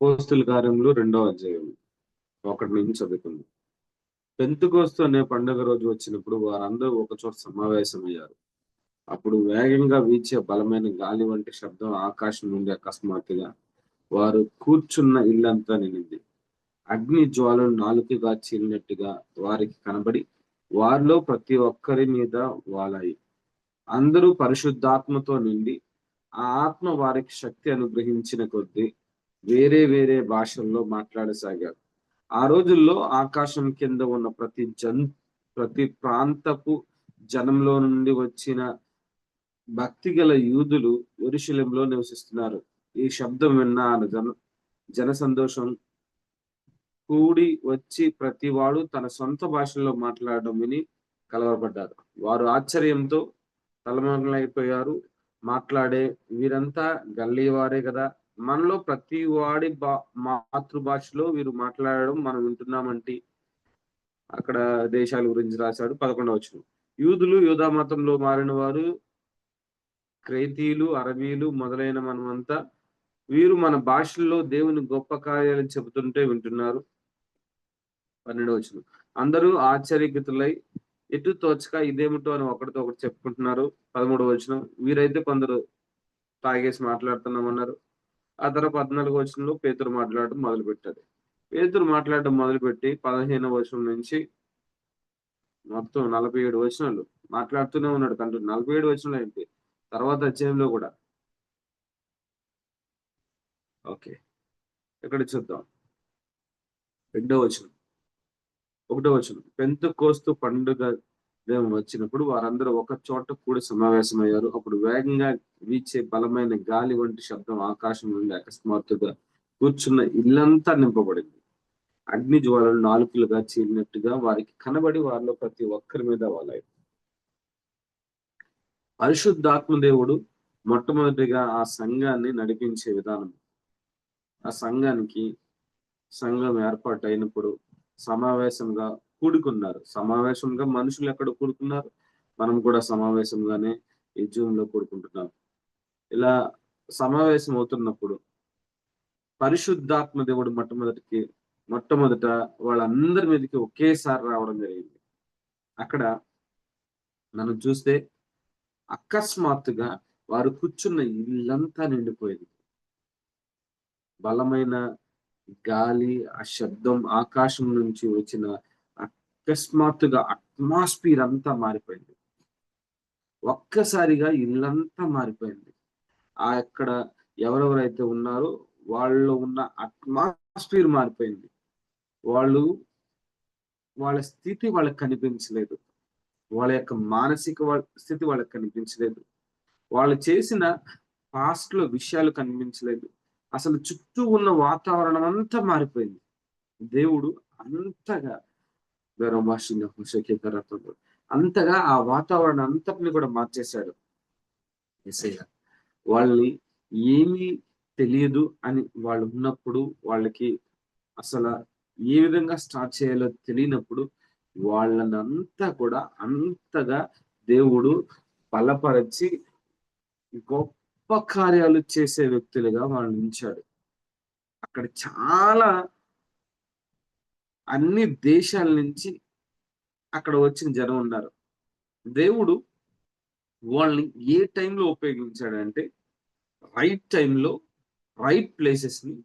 అపోస్తల కార్యములు 2వ అధ్యాయం 1 నుంచి చదువుకుందాం. పెంతెకోస్తు అనే పండుగ రోజు వచ్చినప్పుడు వారందరూ ఒకచోట సమావేశమయ్యారు. అప్పుడు వేగంగా వీచే బలమైన గాలి వంటి శబ్దం ఆకాశం నుండి అకస్మాత్తుగా వారు కూర్చున్న ఇల్లంతా నిండింది. అగ్ని జ్వాలలు నాలుకగా చీలినట్టుగా వారికి కనబడి వారిలో ప్రతి ఒక్కరి మీద వాలాయి. అందరూ పరిశుద్ధాత్మతో నిండి ఆ ఆత్మ వారికి శక్తి అనుగ్రహించిన కొద్దీ వేరే వేరే భాషల్లో మాట్లాడసాగారు. ఆ రోజుల్లో ఆకాశం కింద ఉన్న ప్రతి ప్రాంతపు జనంలో నుండి వచ్చిన భక్తి గల యూదులు యెరూషలేములో నివసిస్తున్నారు. ఈ శబ్దం విన్న ఆ జన సంతోషం కూడి వచ్చి ప్రతివాడు తన సొంత భాషల్లో మాట్లాడడం విని కలవరపడ్డారు. వారు ఆశ్చర్యంతో తలమునకలైపోయారు. మాట్లాడే వీరంతా గలిలయ వారే కదా, మనలో ప్రతి వాడి మాతృభాషలో వీరు మాట్లాడడం మనం వింటున్నామంటే అక్కడ దేశాల గురించి రాశాడు. 11వ వచనం. యూదులు యూదా మతంలో మారిన వారు, క్రేతీయులు, అరబీలు మొదలైన మనమంతా వీరు మన భాషల్లో దేవుని గొప్ప కార్యాలు చెబుతుంటే వింటున్నారు. 12వ వచనం. అందరూ ఆశ్చర్యకితులై ఎటు తోచక ఇదేమిటో అని ఒకరితో ఒకటి చెప్పుకుంటున్నారు. 13వ వచనం. వీరైతే కొందరు తాగేసి మాట్లాడుతున్నామన్నారు. ఆ తర్వాత 14వ వచనంలో పేతురు మాట్లాడడం మొదలుపెట్టాడు. పేతురు మాట్లాడడం మొదలుపెట్టి 15వ వచనం నుంచి మొత్తం 47 వచనాలు మాట్లాడుతూనే ఉన్నాడు. 47 వచనాలు ఏంటి, తర్వాత అధ్యాయంలో కూడా. ఓకే, ఇక్కడ చూద్దాం. 2వ వచనం 1వ వచనం. పెంతెకోస్తు పండుగ దినం వచ్చినప్పుడు వారందరూ ఒక చోట కూడి సమావేశమయ్యారు. అప్పుడు వేగంగా వీచే బలమైన గాలి వంటి శబ్దం ఆకాశం నుండి అకస్మాత్తుగా కూర్చున్న ఇల్లంతా నింపబడింది. అగ్ని జ్వాలలు నాలుకలుగా చీలినట్టుగా వారికి కనబడి వారిలో ప్రతి ఒక్కరి మీద వాలాయి. పరిశుద్ధాత్మ దేవుడు మొట్టమొదటిగా ఆ సంఘాన్ని నడిపించే విధానం. ఆ సంఘం ఏర్పాటు అయినప్పుడు సమావేశంగా కూడుకున్నారు. సమావేశంగా మనుషులు ఎక్కడ కూడుకున్నారు? మనం కూడా సమావేశంగానే ఈ జూమ్ లో కూడుకుంటున్నాం. ఇలా సమావేశం అవుతున్నప్పుడు పరిశుద్ధాత్మ దేవుడు మొట్టమొదట వాళ్ళందరి మీదకి ఒకేసారి రావడం జరిగింది. అక్కడ మనం చూస్తే అకస్మాత్తుగా వారు కూర్చున్న ఇల్లంతా నిండిపోయింది. బలమైన గాలి, ఆ శబ్దం ఆకాశం నుంచి వచ్చిన అకస్మాత్తుగా అట్మాస్ఫియర్ అంతా మారిపోయింది. ఒక్కసారిగా ఇల్లంతా మారిపోయింది. అక్కడ ఎవరెవరైతే ఉన్నారో వాళ్ళు ఉన్న అట్మాస్ఫియర్ మారిపోయింది. వాళ్ళ స్థితి వాళ్ళకి కనిపించలేదు. వాళ్ళ యొక్క మానసిక స్థితి వాళ్ళకి కనిపించలేదు. వాళ్ళు చేసిన పాస్ట్ లో విషయాలు కనిపించలేదు. అసలు చుట్టూ ఉన్న వాతావరణం అంతా మారిపోయింది. దేవుడు అంతగా అంతగా ఆ వాతావరణం అంతటిని కూడా మార్చేశాడు యేసయ్య. వాళ్ళని ఏమీ తెలియదు అని వాళ్ళు ఉన్నప్పుడు, వాళ్ళకి అసలు ఏ విధంగా స్టార్ట్ చేయాలో తెలియనప్పుడు వాళ్ళనంతా కూడా అంతగా దేవుడు బలపరిచి గొప్ప కార్యాలు చేసే వ్యక్తులుగా వాళ్ళని ఉంచాడు. అక్కడ చాలా అన్ని దేశాల నుంచి అక్కడ వచ్చిన జనం ఉన్నారు. దేవుడు వాళ్ళని ఏ టైంలో ఉపయోగించాడంటే రైట్ టైంలో రైట్ ప్లేసెస్ ని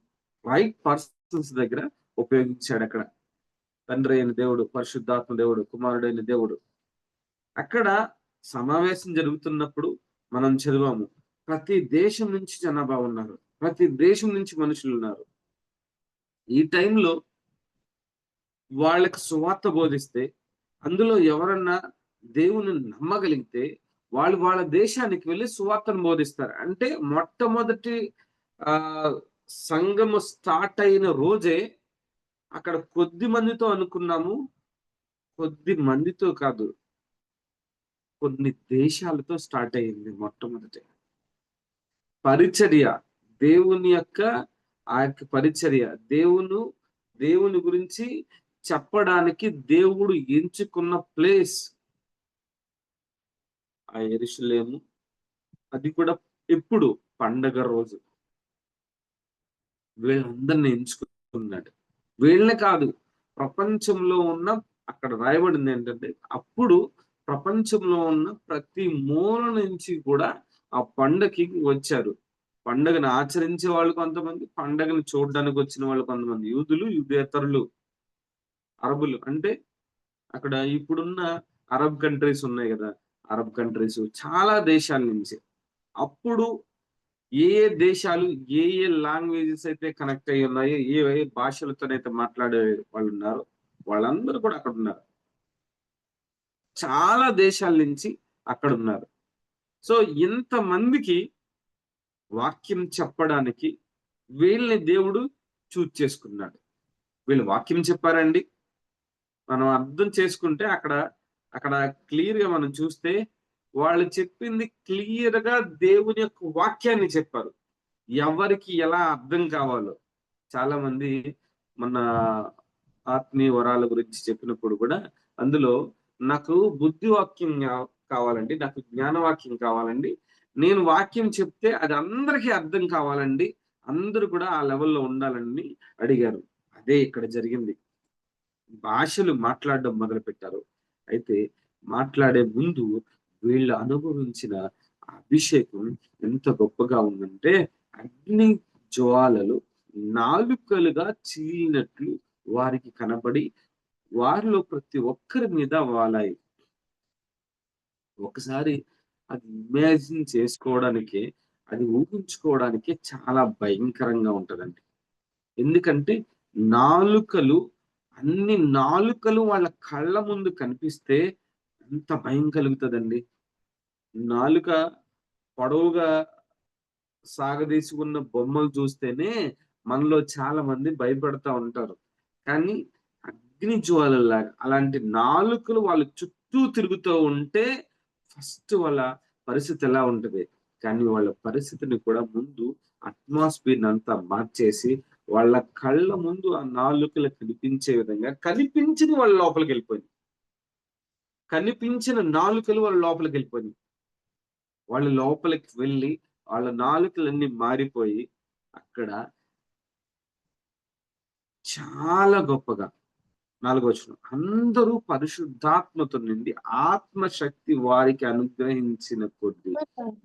రైట్ పర్సన్స్ దగ్గర ఉపయోగించాడు. అక్కడ తండ్రి అయిన దేవుడు, పరిశుద్ధాత్మ దేవుడు, కుమారుడైన దేవుడు. అక్కడ సమావేశం జరుగుతున్నప్పుడు మనం చదివాము, ప్రతి దేశం నుంచి జనాభా ఉన్నారు, ప్రతి దేశం నుంచి మనుషులు ఉన్నారు. ఈ టైంలో వాళ్ళకి సువార్త బోధిస్తే అందులో ఎవరన్నా దేవుని నమ్మగలిగితే వాళ్ళు వాళ్ళ దేశానికి వెళ్ళి సువార్తను బోధిస్తారు. అంటే మొట్టమొదటి ఆ సంఘము స్టార్ట్ అయిన రోజే అక్కడ కొద్ది మందితో అనుకున్నాము, కొద్ది మందితో కాదు, కొన్ని దేశాలతో స్టార్ట్ అయ్యింది మొట్టమొదటి పరిచర్య. దేవుని యొక్క ఆ యొక్క పరిచర్య, దేవుని గురించి చెప్పడానికి దేవుడు ఎంచుకున్న ప్లేస్ ఆ యెరూషలేము. అది కూడా ఎప్పుడు? పండగ రోజు. వీళ్ళందరిని ఎంచుకున్నాడు. వీళ్ళని కాదు, ప్రపంచంలో ఉన్న, అక్కడ రాయబడింది ఏంటంటే, అప్పుడు ప్రపంచంలో ఉన్న ప్రతి మూల నుంచి కూడా ఆ పండగకి వచ్చారు. పండగను ఆచరించే వాళ్ళు కొంతమంది, పండగను చూడడానికి వచ్చిన వాళ్ళు కొంతమంది, యూదులు, యూదేతరులు, అరబులు. అంటే అక్కడ ఇప్పుడున్న అరబ్ కంట్రీస్ ఉన్నాయి కదా, అరబ్ కంట్రీస్ చాలా దేశాల నుంచి. అప్పుడు ఏ ఏ దేశాలు, ఏ ఏ లాంగ్వేజెస్ అయితే కనెక్ట్ అయ్యి ఉన్నాయో, ఏ ఏ భాషలతోనైతే మాట్లాడే వాళ్ళు ఉన్నారో, వాళ్ళందరూ కూడా అక్కడ ఉన్నారు. చాలా దేశాల నుంచి అక్కడ ఉన్నారు. సో ఇంతమందికి వాక్యం చెప్పడానికి వీళ్ళని దేవుడు చూజ్ చేసుకున్నాడు. వీళ్ళు వాక్యం చెప్పారండి. మనం అర్థం చేసుకుంటే అక్కడ అక్కడ క్లియర్ గా మనం చూస్తే వాళ్ళు చెప్పింది క్లియర్ గా దేవుని యొక్క వాక్యాన్ని చెప్పారు. ఎవరికి ఎలా అర్థం కావాలో. చాలా మంది మన ఆత్మీయ వరాల గురించి చెప్పినప్పుడు కూడా అందులో నాకు బుద్ధి వాక్యం కావాలండి, నాకు జ్ఞానవాక్యం కావాలండి, నేను వాక్యం చెప్తే అది అందరికీ అర్థం కావాలండి, అందరూ కూడా ఆ లెవెల్లో ఉండాలని అడిగారు. అదే ఇక్కడ జరిగింది. భాషలు మాట్లాడడం మొదలు పెట్టారు. అయితే మాట్లాడే ముందు వీళ్ళు అనుభవించిన అభిషేకం ఎంత గొప్పగా ఉందంటే, అగ్ని జ్వాలలు నాలుకలుగా చీలినట్లు వారికి కనబడి వారిలో ప్రతి ఒక్కరి మీద వాలాయి. ఒకసారి అది ఇమాజిన్ చేసుకోవడానికి, అది ఊహించుకోవడానికి చాలా భయంకరంగా ఉంటదండి. ఎందుకంటే నాలుకలు, అన్ని నాలుకలు వాళ్ళ కళ్ళ ముందు కనిపిస్తే ఎంత భయం కలుగుతుందండి. నాలుక పొడవుగా సాగదీసుకున్న బొమ్మలు చూస్తేనే మనలో చాలా మంది భయపడతా ఉంటారు. కానీ అగ్ని జ్వాలలాగా అలాంటి నాలుకలు వాళ్ళ చుట్టూ తిరుగుతూ ఉంటే ఫస్ట్ వాళ్ళ పరిస్థితి ఎలా ఉంటది. కానీ వాళ్ళ పరిస్థితిని కూడా ముందు అట్మాస్ఫియర్ అంతా మార్చేసి వాళ్ళ కళ్ళ ముందు ఆ నాలుకలు కనిపించే విధంగా, కనిపించిన వాళ్ళ లోపలికి వెళ్ళిపోయింది. కనిపించిన నాలుకలు వాళ్ళ లోపలికి వెళ్ళిపోయింది. వాళ్ళ లోపలికి వెళ్ళి వాళ్ళ నాలుకలన్నీ మారిపోయి అక్కడ చాలా గొప్పగా 4వ వచనం, అందరూ పరిశుద్ధాత్మతో నిండి ఆత్మశక్తి వారికి అనుగ్రహించిన కొద్దీ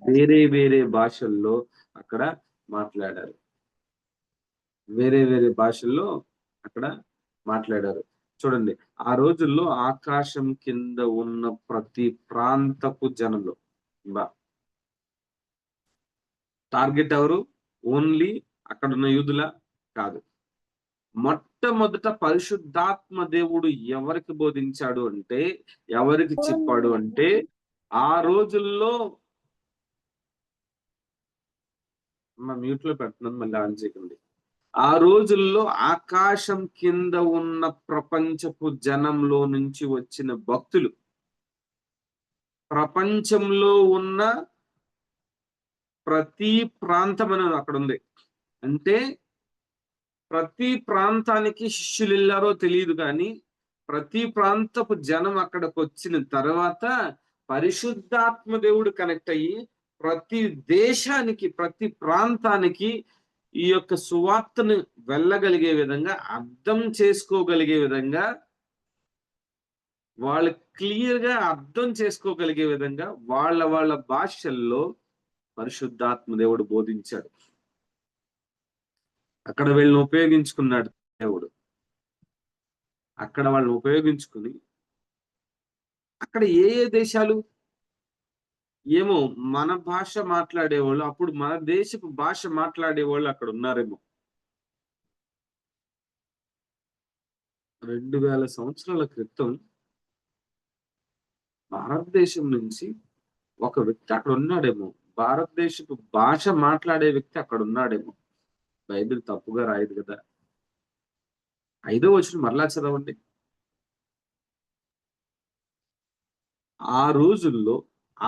వేరే వేరే భాషల్లో అక్కడ మాట్లాడారు. వేరే వేరే భాషల్లో అక్కడ మాట్లాడారు. చూడండి, ఆ రోజుల్లో ఆకాశం కింద ఉన్న ప్రతి ప్రాంతపు జనంలో టార్గెట్ ఎవరు? ఓన్లీ అక్కడున్న యూదుల కాదు. మొట్టమొదట పరిశుద్ధాత్మ దేవుడు ఎవరికి బోధించాడు అంటే, ఎవరికి చెప్పాడు అంటే, ఆ రోజుల్లో మ్యూట్ లో పెడుతున్నాను, మళ్ళీ ఆన్ చేయకండి. ఆ రోజుల్లో ఆకాశం కింద ఉన్న ప్రపంచపు జనంలో నుంచి వచ్చిన భక్తులు, ప్రపంచంలో ఉన్న ప్రతి ప్రాంతం అనేది అక్కడ ఉంది. అంటే ప్రతి ప్రాంతానికి శిష్యులు వెళ్ళారో తెలియదు కానీ, ప్రతి ప్రాంతపు జనం అక్కడికి వచ్చిన తర్వాత పరిశుద్ధాత్మ దేవుడు కనెక్ట్ అయ్యి ప్రతి దేశానికి, ప్రతి ప్రాంతానికి ఈ యొక్క సువార్తను వెళ్ళగలిగే విధంగా, అర్థం చేసుకోగలిగే విధంగా, వాళ్ళు క్లియర్ గా అర్థం చేసుకోగలిగే విధంగా వాళ్ళ వాళ్ళ భాషల్లో పరిశుద్ధాత్మ దేవుడు బోధించాడు. అక్కడ వీళ్ళని ఉపయోగించుకున్నాడు దేవుడు. అక్కడ వాళ్ళని ఉపయోగించుకుని అక్కడ ఏ ఏ దేశాలు ఏమో మన భాష మాట్లాడేవాళ్ళు, అప్పుడు మన దేశపు భాష మాట్లాడేవాళ్ళు అక్కడ ఉన్నారేమో. 2000 సంవత్సరాల క్రితం భారతదేశం నుంచి ఒక వ్యక్తి అక్కడ ఉన్నాడేమో. భారతదేశపు భాష మాట్లాడే వ్యక్తి అక్కడ ఉన్నాడేమో. బైబిల్ తప్పుగా రాయదు కదా. 5వ వచనం మరలా చదవండి. ఆ రోజుల్లో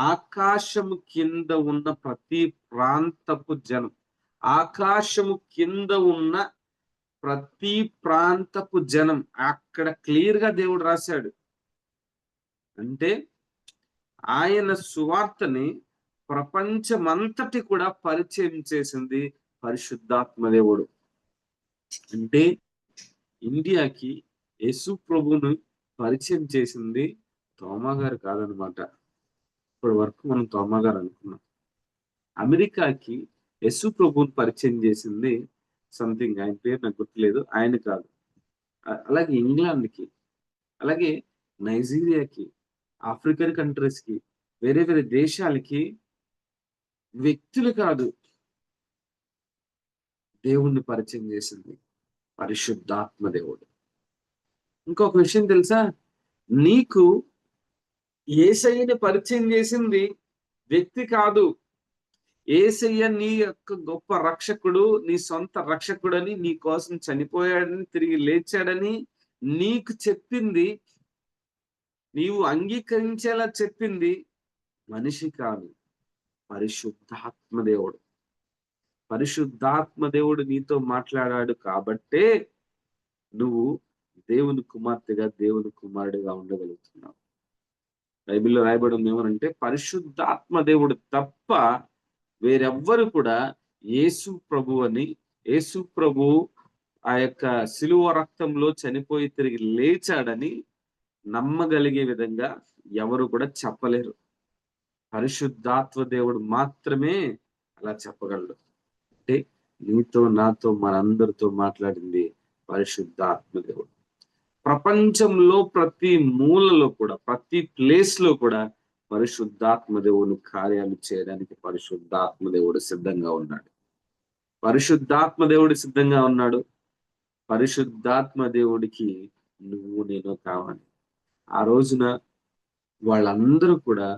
ఆకాశము కింద ఉన్న ప్రతి ప్రాంతపు జనం, ఆకాశము కింద ఉన్న ప్రతి ప్రాంతపు జనం, అక్కడ క్లియర్ గా దేవుడు రాశాడు. అంటే ఆయన సువార్తని ప్రపంచమంతటి కూడా పరిచయం చేసింది పరిశుద్ధాత్మ దేవుడు. అంటే ఇండియాకి యేసు ప్రభువును పరిచయం చేసింది తోమా గారు కాదనమాట. ఇప్పటి వరకు మనం తోమా గారు అనుకున్నాం. అమెరికాకి యేసు ప్రభువుని పరిచయం చేసింది సంథింగ్, ఆయన పేరు నాకు గుర్తులేదు, ఆయన కాదు. అలాగే ఇంగ్లాండ్‌కి, అలాగే నైజీరియాకి, ఆఫ్రికన్ కంట్రీస్‌కి, వేరే వేరే దేశాలకి వ్యక్తులు కాదు దేవుణ్ణి పరిచయం చేసింది పరిశుద్ధాత్మ దేవుడు. ఇంకొక విషయం తెలుసా? నీకు యేసయ్యని పరిచయం చేసింది వ్యక్తి కాదు. యేసయ్య నీ యొక్క గొప్ప రక్షకుడు, నీ సొంత రక్షకుడని, నీ కోసం చనిపోయాడని, తిరిగి లేచాడని నీకు చెప్పింది, నీవు అంగీకరించేలా చెప్పింది మనిషి కాదు, పరిశుద్ధాత్మ దేవుడు. పరిశుద్ధాత్మ దేవుడు నీతో మాట్లాడాడు కాబట్టే నువ్వు దేవుని కుమార్తెగా, దేవుని కుమారుడిగా ఉండగలుగుతున్నావు. బైబిల్లో రాయబడి ఉంది ఏమనంటే, పరిశుద్ధాత్మ దేవుడు తప్ప వేరెవ్వరు కూడా యేసు ప్రభు అని, యేసు ప్రభు ఆ యొక్క శిలువ రక్తంలో చనిపోయి తిరిగి లేచాడని నమ్మగలిగే విధంగా ఎవరు కూడా చెప్పలేరు. పరిశుద్ధాత్మ దేవుడు మాత్రమే అలా చెప్పగలడు. అంటే నీతో, నాతో, మనందరితో మాట్లాడింది పరిశుద్ధాత్మ దేవుడు. ప్రపంచంలో ప్రతి మూలలో కూడా, ప్రతి ప్లేస్ లో కూడా పరిశుద్ధాత్మ దేవుని కార్యాలు చేయడానికి పరిశుద్ధాత్మ దేవుడు సిద్ధంగా ఉన్నాడు. పరిశుద్ధాత్మ దేవుడు సిద్ధంగా ఉన్నాడు. పరిశుద్ధాత్మ దేవుడికి నువ్వు నేను కావాలి. ఆ రోజున వాళ్ళందరూ కూడా,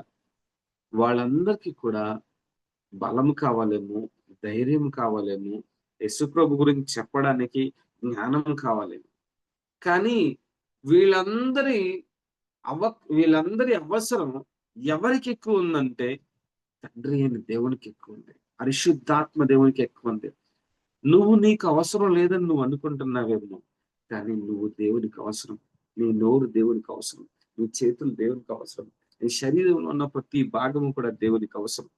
వాళ్ళందరికీ కూడా బలం కావాలేమో, ధైర్యం కావాలేమో, యేసుప్రభు గురించి చెప్పడానికి జ్ఞానం కావాలేమో. కానీ వీళ్ళందరి వీళ్ళందరి అవసరం ఎవరికి ఎక్కువ ఉందంటే, తండ్రి అయిన దేవునికి ఎక్కువ ఉంది, పరిశుద్ధాత్మ దేవునికి ఎక్కువ ఉంది. నువ్వు నీకు అవసరం లేదని నువ్వు అనుకుంటున్నావేమో, కానీ నువ్వు దేవునికి అవసరం. నీ నోరు దేవునికి అవసరం, నీ చేతులు దేవునికి అవసరం, నీ శరీరంలో ఉన్న ప్రతి భాగము కూడా దేవునికి అవసరం.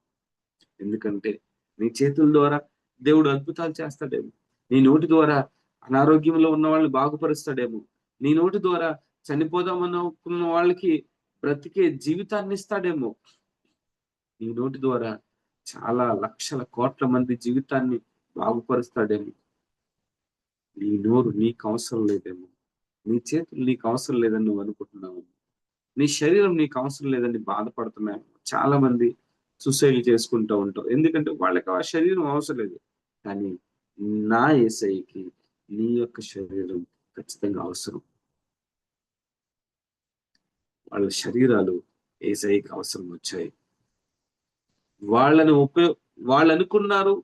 ఎందుకంటే నీ చేతుల ద్వారా దేవుడు అద్భుతాలు చేస్తాడేమో, నీ నోటి ద్వారా అనారోగ్యంలో ఉన్న వాళ్ళని బాగుపరుస్తాడేమో, నీ నోటి ద్వారా చనిపోదామనుకున్న వాళ్ళకి బ్రతికే జీవితాన్ని ఇస్తాడేమో, నీ నోటి ద్వారా చాలా లక్షల కోట్ల మంది జీవితాన్ని బాగుపరుస్తాడేమో. నీ నోరు నీకు అవసరం లేదేమో, నీ చేతులు నీకు అవసరం లేదని నువ్వు అనుకుంటున్నావు, నీ శరీరం నీకు అవసరం లేదని బాధపడుతున్నావు. చాలా మంది సూసైడ్ చేసుకుంటూ ఉంటారు, ఎందుకంటే వాళ్ళకి ఆ శరీరం అవసరం లేదు. కానీ నా యేసయ్యకి నీ యొక్క శరీరం ఖచ్చితంగా అవసరం. వాళ్ళ శరీరాలు యేసయ్యకి అవసరం వచ్చాయి. వాళ్ళు అనుకున్నారు,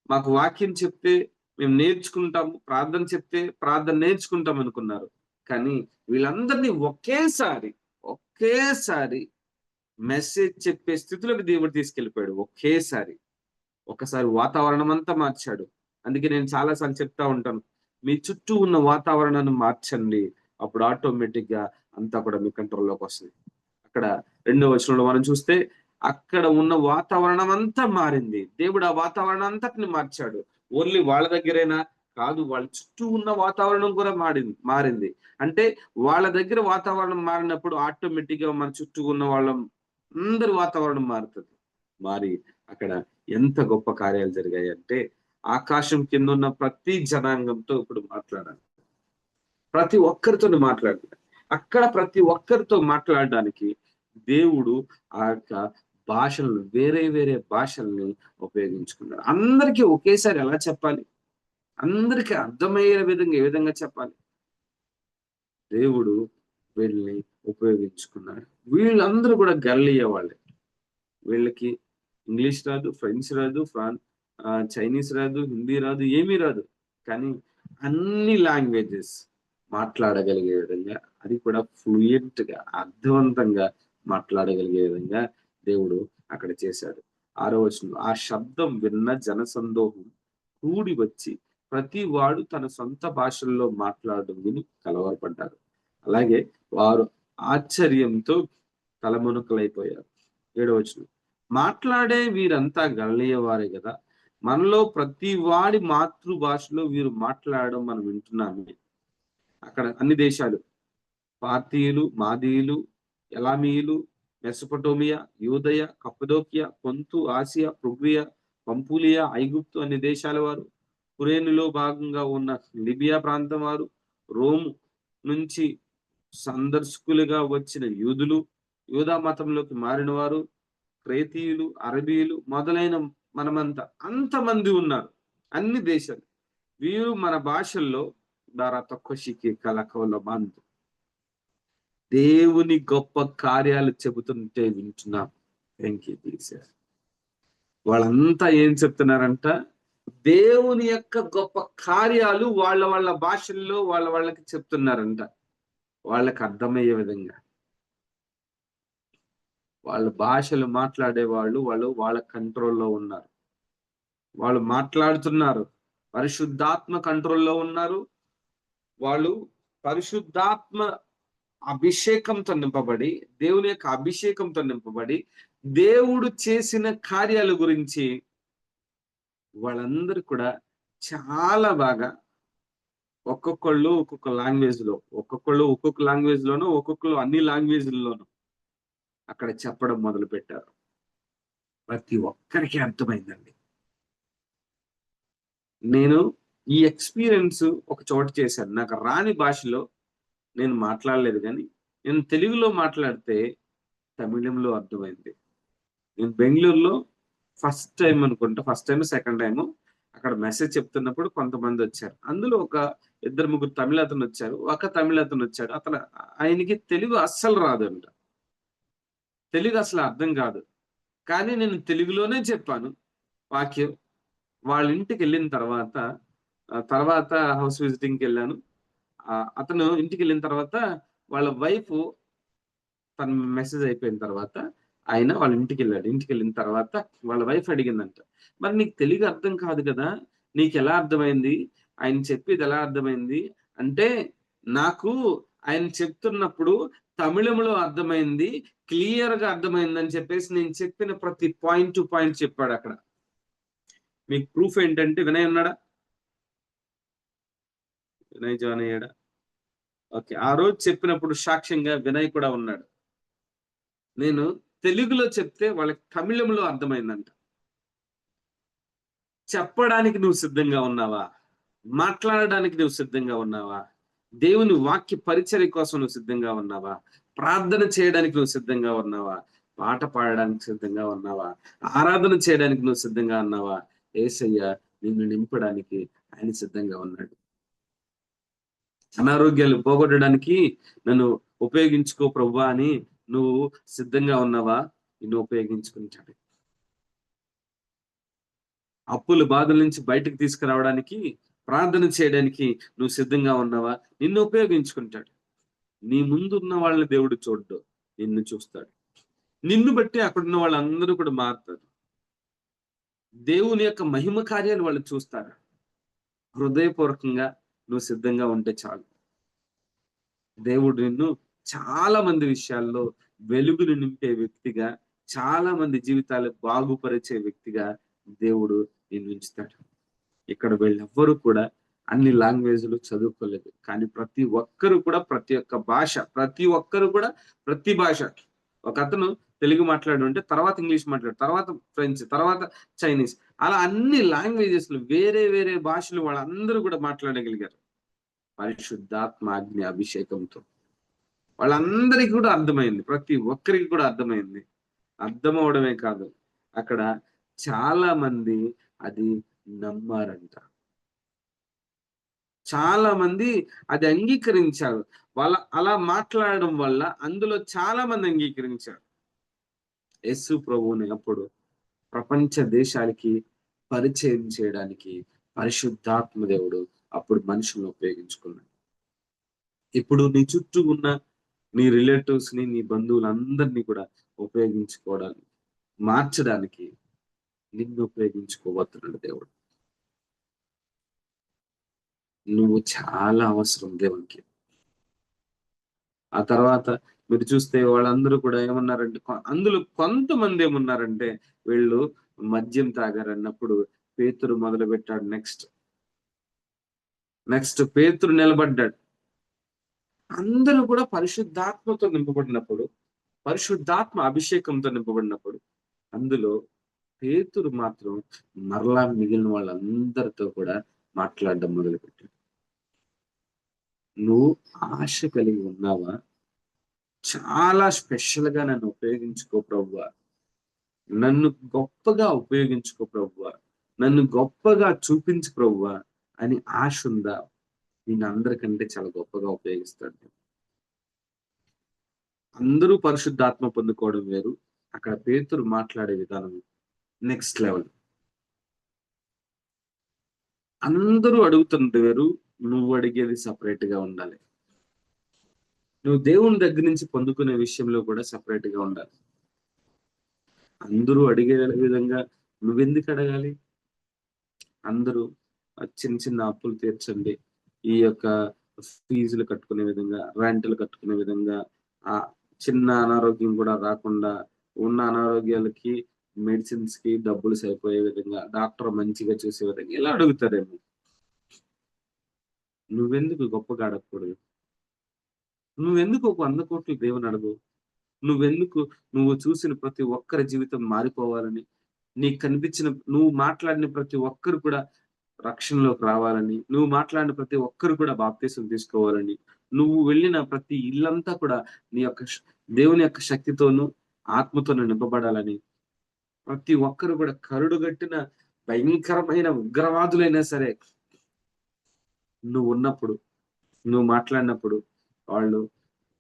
మాకు వాక్యం చెప్తే మేము నేర్చుకుంటాము, ప్రార్థన చెప్తే ప్రార్థన నేర్చుకుంటాం అనుకున్నారు. కానీ వీళ్ళందరినీ ఒకేసారి మెసేజ్ చెప్పే స్థితిలోకి దేవుడు తీసుకెళ్ళిపోయాడు. ఒకసారి వాతావరణం అంతా మార్చాడు. అందుకే నేను చాలాసార్లు చెప్తా ఉంటాను, మీ చుట్టూ ఉన్న వాతావరణాన్ని మార్చండి, అప్పుడు ఆటోమేటిక్ గా అంతా కూడా మీ కంట్రోల్లోకి వస్తుంది. అక్కడ 2వ వచనంలో మనం చూస్తే, అక్కడ ఉన్న వాతావరణం అంతా మారింది. దేవుడు ఆ వాతావరణం అంతటిని మార్చాడు. ఓన్లీ వాళ్ళ దగ్గరైనా కాదు, వాళ్ళ చుట్టూ ఉన్న వాతావరణం కూడా మారింది. అంటే వాళ్ళ దగ్గర వాతావరణం మారినప్పుడు ఆటోమేటిక్ గా మన చుట్టూ ఉన్న వాళ్ళ అందరి వాతావరణం మారుతుంది. మారి అక్కడ ఎంత గొప్ప కార్యాలు జరిగాయి అంటే, ఆకాశం కింద ఉన్న ప్రతి జనాంగంతో ఇప్పుడు మాట్లాడాలి, ప్రతి ఒక్కరితో మాట్లాడాలి. అక్కడ ప్రతి ఒక్కరితో మాట్లాడడానికి దేవుడు ఆ యొక్క భాషలను, వేరే వేరే భాషల్ని ఉపయోగించుకున్నాడు. అందరికీ ఒకేసారి ఎలా చెప్పాలి, అందరికీ అర్థమయ్యే విధంగా ఏ విధంగా చెప్పాలి, దేవుడు వీళ్ళని ఉపయోగించుకున్నాడు. వీళ్ళందరూ కూడా గలిలయ వాళ్ళే. వీళ్ళకి ఇంగ్లీష్ రాదు, ఫ్రెంచ్ రాదు, చైనీస్ రాదు, హిందీ రాదు, ఏమీ రాదు. కానీ అన్ని లాంగ్వేజెస్ మాట్లాడగలిగే విధంగా, అది కూడా ఫ్లూయెంట్ గా, అర్థవంతంగా మాట్లాడగలిగే విధంగా దేవుడు అక్కడ చేశాడు. 6వ వచనం, ఆ శబ్దం విన్న జనసందోహం కూడి వచ్చి ప్రతి వాడు తన సొంత భాషల్లో మాట్లాడడం విని కలవరపడ్డారు. అలాగే వారు ఆశ్చర్యంతో తలమునకలైపోయారు. 7వ వచనం, మాట్లాడే వీరంతా గలిలయ వారే కదా, మనలో ప్రతి వాడి మాతృభాషలో వీరు మాట్లాడడం మనం వింటున్నాము. అక్కడ అన్ని దేశాలు, పార్తీయులు, మాదీయులు, ఎలామీయులు, మెసొపొటోమియా, యూదయ, కప్పదోకియా, పొంతు, ఆసియా, పృగ్వియా, పంపులియా, ఐగుప్తు అన్ని దేశాల వారు, కురేనులో భాగంగా ఉన్న లిబియా ప్రాంతం వారు, రోము నుంచి సందర్శకులుగా వచ్చిన యూదులు, యూదా మతంలోకి మారిన వారు, క్రేతీయులు, అరబీయులు మొదలైన మనమంతా అంతమంది ఉన్నారు. అన్ని దేశాలు వీరు మన భాషల్లో దారా తక్కువ కలకవల బంధు దేవుని గొప్ప కార్యాలు చెబుతుంటే వింటున్నాం. Thank you Jesus. వాళ్ళంతా ఏం చెప్తున్నారంట? దేవుని యొక్క గొప్ప కార్యాలు వాళ్ళ వాళ్ళ భాషల్లో వాళ్ళకి చెప్తున్నారంట. వాళ్ళకి అర్థమయ్యే విధంగా. వాళ్ళ భాషలు మాట్లాడే వాళ్ళు వాళ్ళ కంట్రోల్లో ఉన్నారు. వాళ్ళు మాట్లాడుతున్నారు, పరిశుద్ధాత్మ కంట్రోల్లో ఉన్నారు. వాళ్ళు పరిశుద్ధాత్మ అభిషేకంతో నింపబడి, దేవుని యొక్క అభిషేకంతో నింపబడి, దేవుడు చేసిన కార్యాల గురించి వాళ్ళందరూ కూడా చాలా బాగా ఒక్కొక్కళ్ళు ఒక్కొక్క లాంగ్వేజ్ లో, ఒక్కొక్క లాంగ్వేజ్ లోనూ, ఒక్కొక్కరు అన్ని లాంగ్వేజ్లలోనూ అక్కడ చెప్పడం మొదలు పెట్టారు. ప్రతి ఒక్కరికి అర్థమైందండి. నేను ఈ ఎక్స్పీరియన్స్ ఒక చోట చేశాను. నాకు రాని భాషలో నేను మాట్లాడలేదు, కానీ నేను తెలుగులో మాట్లాడితే తమిళంలో అర్థమైంది. నేను బెంగళూరులో ఫస్ట్ టైం అనుకుంటా, ఫస్ట్ టైం సెకండ్ టైం అక్కడ మెసేజ్ చెప్తున్నప్పుడు కొంతమంది వచ్చారు. అందులో ఒక 2-3 తమిళ అతను వచ్చారు, ఒక తమిళ అతను వచ్చాడు. ఆయనకి తెలుగు అస్సలు రాదంట, తెలుగు అసలు అర్థం కాదు. కానీ నేను తెలుగులోనే చెప్పాను వాక్యం. వాళ్ళ ఇంటికి వెళ్ళిన తర్వాత హౌస్ విజిటింగ్కి వెళ్ళాను. అతను ఇంటికి వెళ్ళిన తర్వాత వాళ్ళ వైఫ్ తన మెసేజ్ అయిపోయిన తర్వాత ఆయన వాళ్ళ ఇంటికి వెళ్ళాడు. ఇంటికి వెళ్ళిన తర్వాత వాళ్ళ వైఫ్ అడిగిందంట, మరి నీకు తెలుగు అర్థం కాదు కదా, నీకు ఎలా అర్థమైంది, ఆయన చెప్పేది ఎలా అర్థమైంది అంటే, నాకు ఆయన చెప్తున్నప్పుడు తమిళంలో అర్థమైంది, క్లియర్ గా అర్థమైంది అని చెప్పేసి నేను చెప్పిన ప్రతి పాయింట్ టు పాయింట్ చెప్పాడు అక్కడ. మీకు ప్రూఫ్ ఏంటంటే, వినయ్ ఉన్నాడా? వినయ్ జాయిన్ అయ్యాడా? ఓకే, ఆ రోజు చెప్పినప్పుడు సాక్ష్యంగా వినయ్ కూడా ఉన్నాడు. నేను తెలుగులో చెప్తే వాళ్ళకి తమిళంలో అర్థమైందంట. చెప్పడానికి నువ్వు సిద్ధంగా ఉన్నావా? మాట్లాడడానికి నువ్వు సిద్ధంగా ఉన్నావా? దేవుని వాక్య పరిచర్య కోసం నువ్వు సిద్ధంగా ఉన్నావా? ప్రార్థన చేయడానికి నువ్వు సిద్ధంగా ఉన్నావా? పాట పాడడానికి సిద్ధంగా ఉన్నావా? ఆరాధన చేయడానికి నువ్వు సిద్ధంగా ఉన్నావా? యేసయ్య నిన్ను నింపడానికి ఆయన సిద్ధంగా ఉన్నాడు. అనారోగ్యాలు పోగొట్టడానికి నన్ను ఉపయోగించుకో ప్రభువా అని నువ్వు సిద్ధంగా ఉన్నావా? నిన్ను ఉపయోగించుకుంటాడు. అప్పుల బాధల నుంచి బయటకు తీసుకురావడానికి, ప్రార్థన చేయడానికి నువ్వు సిద్ధంగా ఉన్నావా? నిన్ను ఉపయోగించుకుంటాడు. నీ ముందున్న వాళ్ళని దేవుడు చూడ్డు, నిన్ను చూస్తాడు. నిన్ను బట్టి అక్కడున్న వాళ్ళందరూ కూడా మారుతారు. దేవుని యొక్క మహిమ కార్యాలు వాళ్ళు చూస్తారు. హృదయపూర్వకంగా నువ్వు సిద్ధంగా ఉంటే చాలు. దేవుడు నిన్ను చాలా మంది విషయాల్లో వెలుగును నింపే వ్యక్తిగా, చాలా మంది జీవితాలు బాగుపరిచే వ్యక్తిగా దేవుడు నిన్ను ఉంచుతాడు. ఇక్కడ వీళ్ళెవ్వరూ కూడా అన్ని లాంగ్వేజ్లు చదువుకోలేదు, కానీ ప్రతి ఒక్కరు కూడా ప్రతి ఒక్క భాష, ప్రతి ఒక్కరు కూడా ప్రతి భాష. ఒక అతను తెలుగు మాట్లాడుంటే తర్వాత ఇంగ్లీష్ మాట్లాడు, తర్వాత ఫ్రెంచ్, తర్వాత చైనీస్, అలా అన్ని లాంగ్వేజెస్ వేరే వేరే భాషలు వాళ్ళందరూ కూడా మాట్లాడగలిగారు పరిశుద్ధాత్మ అగ్ని అభిషేకంతో. వాళ్ళందరికీ కూడా అర్థమైంది, ప్రతి ఒక్కరికి కూడా అర్థమైంది. అర్థం అవడమే కాదు, అక్కడ చాలా మంది అది నమ్మారంట. చాలా మంది అది అంగీకరించారు. వాళ్ళ అలా మాట్లాడడం వల్ల అందులో చాలా మంది అంగీకరించారు. యేసు ప్రభువుని అప్పుడు ప్రపంచ దేశాలకి పరిచయం చేయడానికి పరిశుద్ధాత్మ దేవుడు అప్పుడు మనుషులను ఉపయోగించుకున్నాడు. ఇప్పుడు నీ చుట్టూ ఉన్న నీ రిలేటివ్స్ ని, నీ బంధువులందరినీ కూడా ఉపయోగించుకోవడానికి, మార్చడానికి నిన్ను ఉపయోగించుకోబోతున్నాడు దేవుడు. నువ్వు చాలా అవసరం దేవునికి. ఆ తర్వాత మీరు చూస్తే వాళ్ళందరూ కూడా ఏమన్నారంటే, అందులో కొంతమంది ఏమన్నారంటే, వీళ్ళు మద్యం తాగారన్నప్పుడు పేతురు మొదలు పెట్టాడు. నెక్స్ట్ పేతురు నిలబడ్డాడు. అందరూ కూడా పరిశుద్ధాత్మతో నింపబడినప్పుడు, పరిశుద్ధాత్మ అభిషేకంతో నింపబడినప్పుడు, అందులో పేతురు మాత్రం మరలా మిగిలిన వాళ్ళందరితో కూడా మాట్లాడడం మొదలుపెట్టాడు. నువ్వు ఆశ కలిగి ఉన్నావా? చాలా స్పెషల్ గా నన్ను ఉపయోగించుకో ప్రభువా, నన్ను గొప్పగా ఉపయోగించుకో ప్రభువా, నన్ను గొప్పగా చూపించు ప్రభువా అని ఆశ ఉందా? నేను అందరికంటే చాలా గొప్పగా ఉపయోగిస్తాడు. అందరూ పరిశుద్ధాత్మ పొందుకోవడం వేరు, అక్కడ పేతురు మాట్లాడే విధానం నెక్స్ట్ లెవెల్. అందరూ అడుగుతున్నది వేరు, నువ్వు అడిగేది సపరేట్ గా ఉండాలి. నువ్వు దేవుని దగ్గర నుంచి పొందుకునే విషయంలో కూడా సపరేట్ గా ఉండాలి. అందరూ అడిగే విధంగా నువ్వెందుకు అడగాలి? అందరూ చిన్న చిన్న అప్పులు తీర్చండి, ఈ యొక్క ఫీజులు కట్టుకునే విధంగా, రెంట్లు కట్టుకునే విధంగా, ఆ చిన్న అనారోగ్యం కూడా రాకుండా, ఉన్న అనారోగ్యాలకి మెడిసిన్స్ కి డబ్బులు సరిపోయే విధంగా, డాక్టర్ మంచిగా చూసే విధంగా ఇలా అడుగుతారేమో. నువ్వెందుకు గొప్పగా అడగకూడదు? నువ్వెందుకు ఒక 100 కోట్లు దేవుని అడగు? నువ్వెందుకు నువ్వు చూసిన ప్రతి ఒక్కరి జీవితం మారిపోవాలని, నీకు కనిపించిన, నువ్వు మాట్లాడిన ప్రతి ఒక్కరు కూడా రక్షణలోకి రావాలని, నువ్వు మాట్లాడిన ప్రతి ఒక్కరు కూడా బాప్తీసం తీసుకోవాలని, నువ్వు వెళ్ళిన ప్రతి ఇల్లంతా కూడా నీ యొక్క దేవుని యొక్క శక్తితోనూ ఆత్మతోనూ నింపబడాలని, ప్రతి ఒక్కరు కూడా కరుడుగట్టిన భయంకరమైన ఉగ్రవాదులైనా సరే నువ్వు ఉన్నప్పుడు, నువ్వు మాట్లాడినప్పుడు వాళ్ళు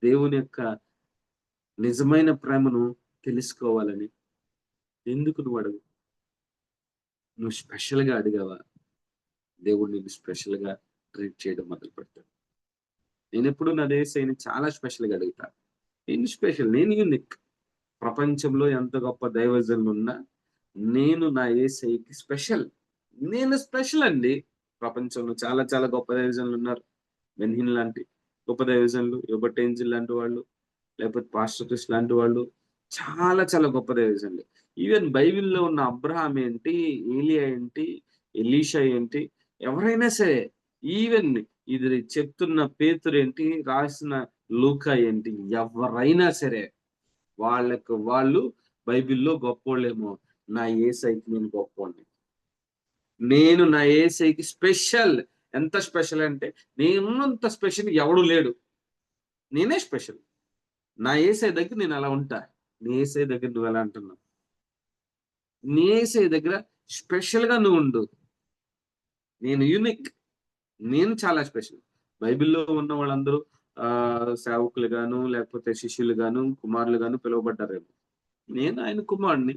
దేవుని యొక్క నిజమైన ప్రేమను తెలుసుకోవాలని. ఎందుకు నువ్వు అడుగు? నువ్వు స్పెషల్ గా అడిగావా, దేవుడు నిన్ను స్పెషల్ గా ట్రీట్ చేయడం మొదలు పెడతాడు. నేను ఎప్పుడు నా యేసయ్యని చాలా స్పెషల్ గా అడుగుతా. నేను స్పెషల్, నేను యూనిక్. ప్రపంచంలో ఎంత గొప్ప దైవజనులు ఉన్నా నేను నా యేసయ్యకి స్పెషల్. నేను స్పెషల్ అండి. ప్రపంచంలో చాలా చాలా గొప్ప దైవజనులు ఉన్నారు. బెన్హిన్ లాంటి గొప్ప దైవజనులు, యోబర్ట్ ఏంజిల్ లాంటి వాళ్ళు, లేకపోతే పాస్టర్ క్రిస్ లాంటి వాళ్ళు, చాలా చాలా గొప్ప దైవజనులు. ఈవెన్ బైబిల్లో ఉన్న అబ్రహాం ఏంటి, ఏలియా ఏంటి, ఎలీషా ఏంటి, ఎవరైనా సరే, ఈవెన్ ఇది చెప్తున్న పేతురు ఏంటి, రాసిన లూకా ఏంటి, ఎవరైనా సరే వాళ్ళు బైబిల్లో గొప్పోళ్ళేమో. నా యేసయ్యకి నేను గొప్పోడిని. నేను నా యేసయ్యకి స్పెషల్. ఎంత స్పెషల్ అంటే, నేనున్నంత స్పెషల్ ఎవడు లేడు. నేనే స్పెషల్. నా యేసయ్య దగ్గర నేను అలా ఉంటా. నీ యేసయ్య దగ్గర నువ్వు ఎలా అంటున్నావు? నీ యేసయ్య దగ్గర స్పెషల్ గా నువ్వు ఉండు. నేను యూనిక్. నేను చాలా స్పెషల్. బైబిల్లో ఉన్న వాళ్ళందరూ సేవకులు గాను, లేకపోతే శిష్యులు గాను, కుమారులు గాను పిలువబడ్డారేమో. నేను ఆయన కుమారుడిని.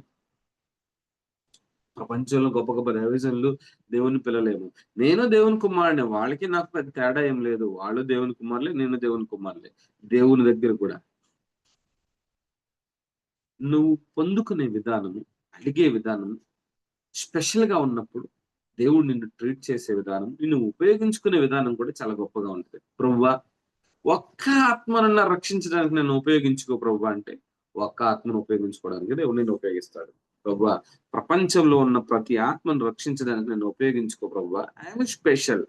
ప్రపంచంలో గొప్ప గొప్ప దైవజనులు దేవుని పిలలేము. నేను దేవుని కుమారుడిని. వాళ్ళకి నాకు పెద్ద తేడా ఏం లేదు. వాళ్ళు దేవుని కుమారులే, నేను దేవుని కుమారులే. దేవుని దగ్గర కూడా నువ్వు పొందుకునే విధానము, అడిగే విధానము స్పెషల్ గా ఉన్నప్పుడు దేవుడు నిన్ను ట్రీట్ చేసే విధానం, నిన్ను ఉపయోగించుకునే విధానం కూడా చాలా గొప్పగా ఉంటుంది. ప్రభువా, ఒక్క ఆత్మనన్నా రక్షించడానికి నన్ను ఉపయోగించుకో ప్రభువా అంటే, ఒక్క ఆత్మను ఉపయోగించుకోవడానికి దేవుడు నిన్ను ఉపయోగిస్తాడు. ప్రభువా, ప్రపంచంలో ఉన్న ప్రతి ఆత్మను రక్షించడానికి నన్ను ఉపయోగించుకో ప్రభువా, ఐఎమ్ స్పెషల్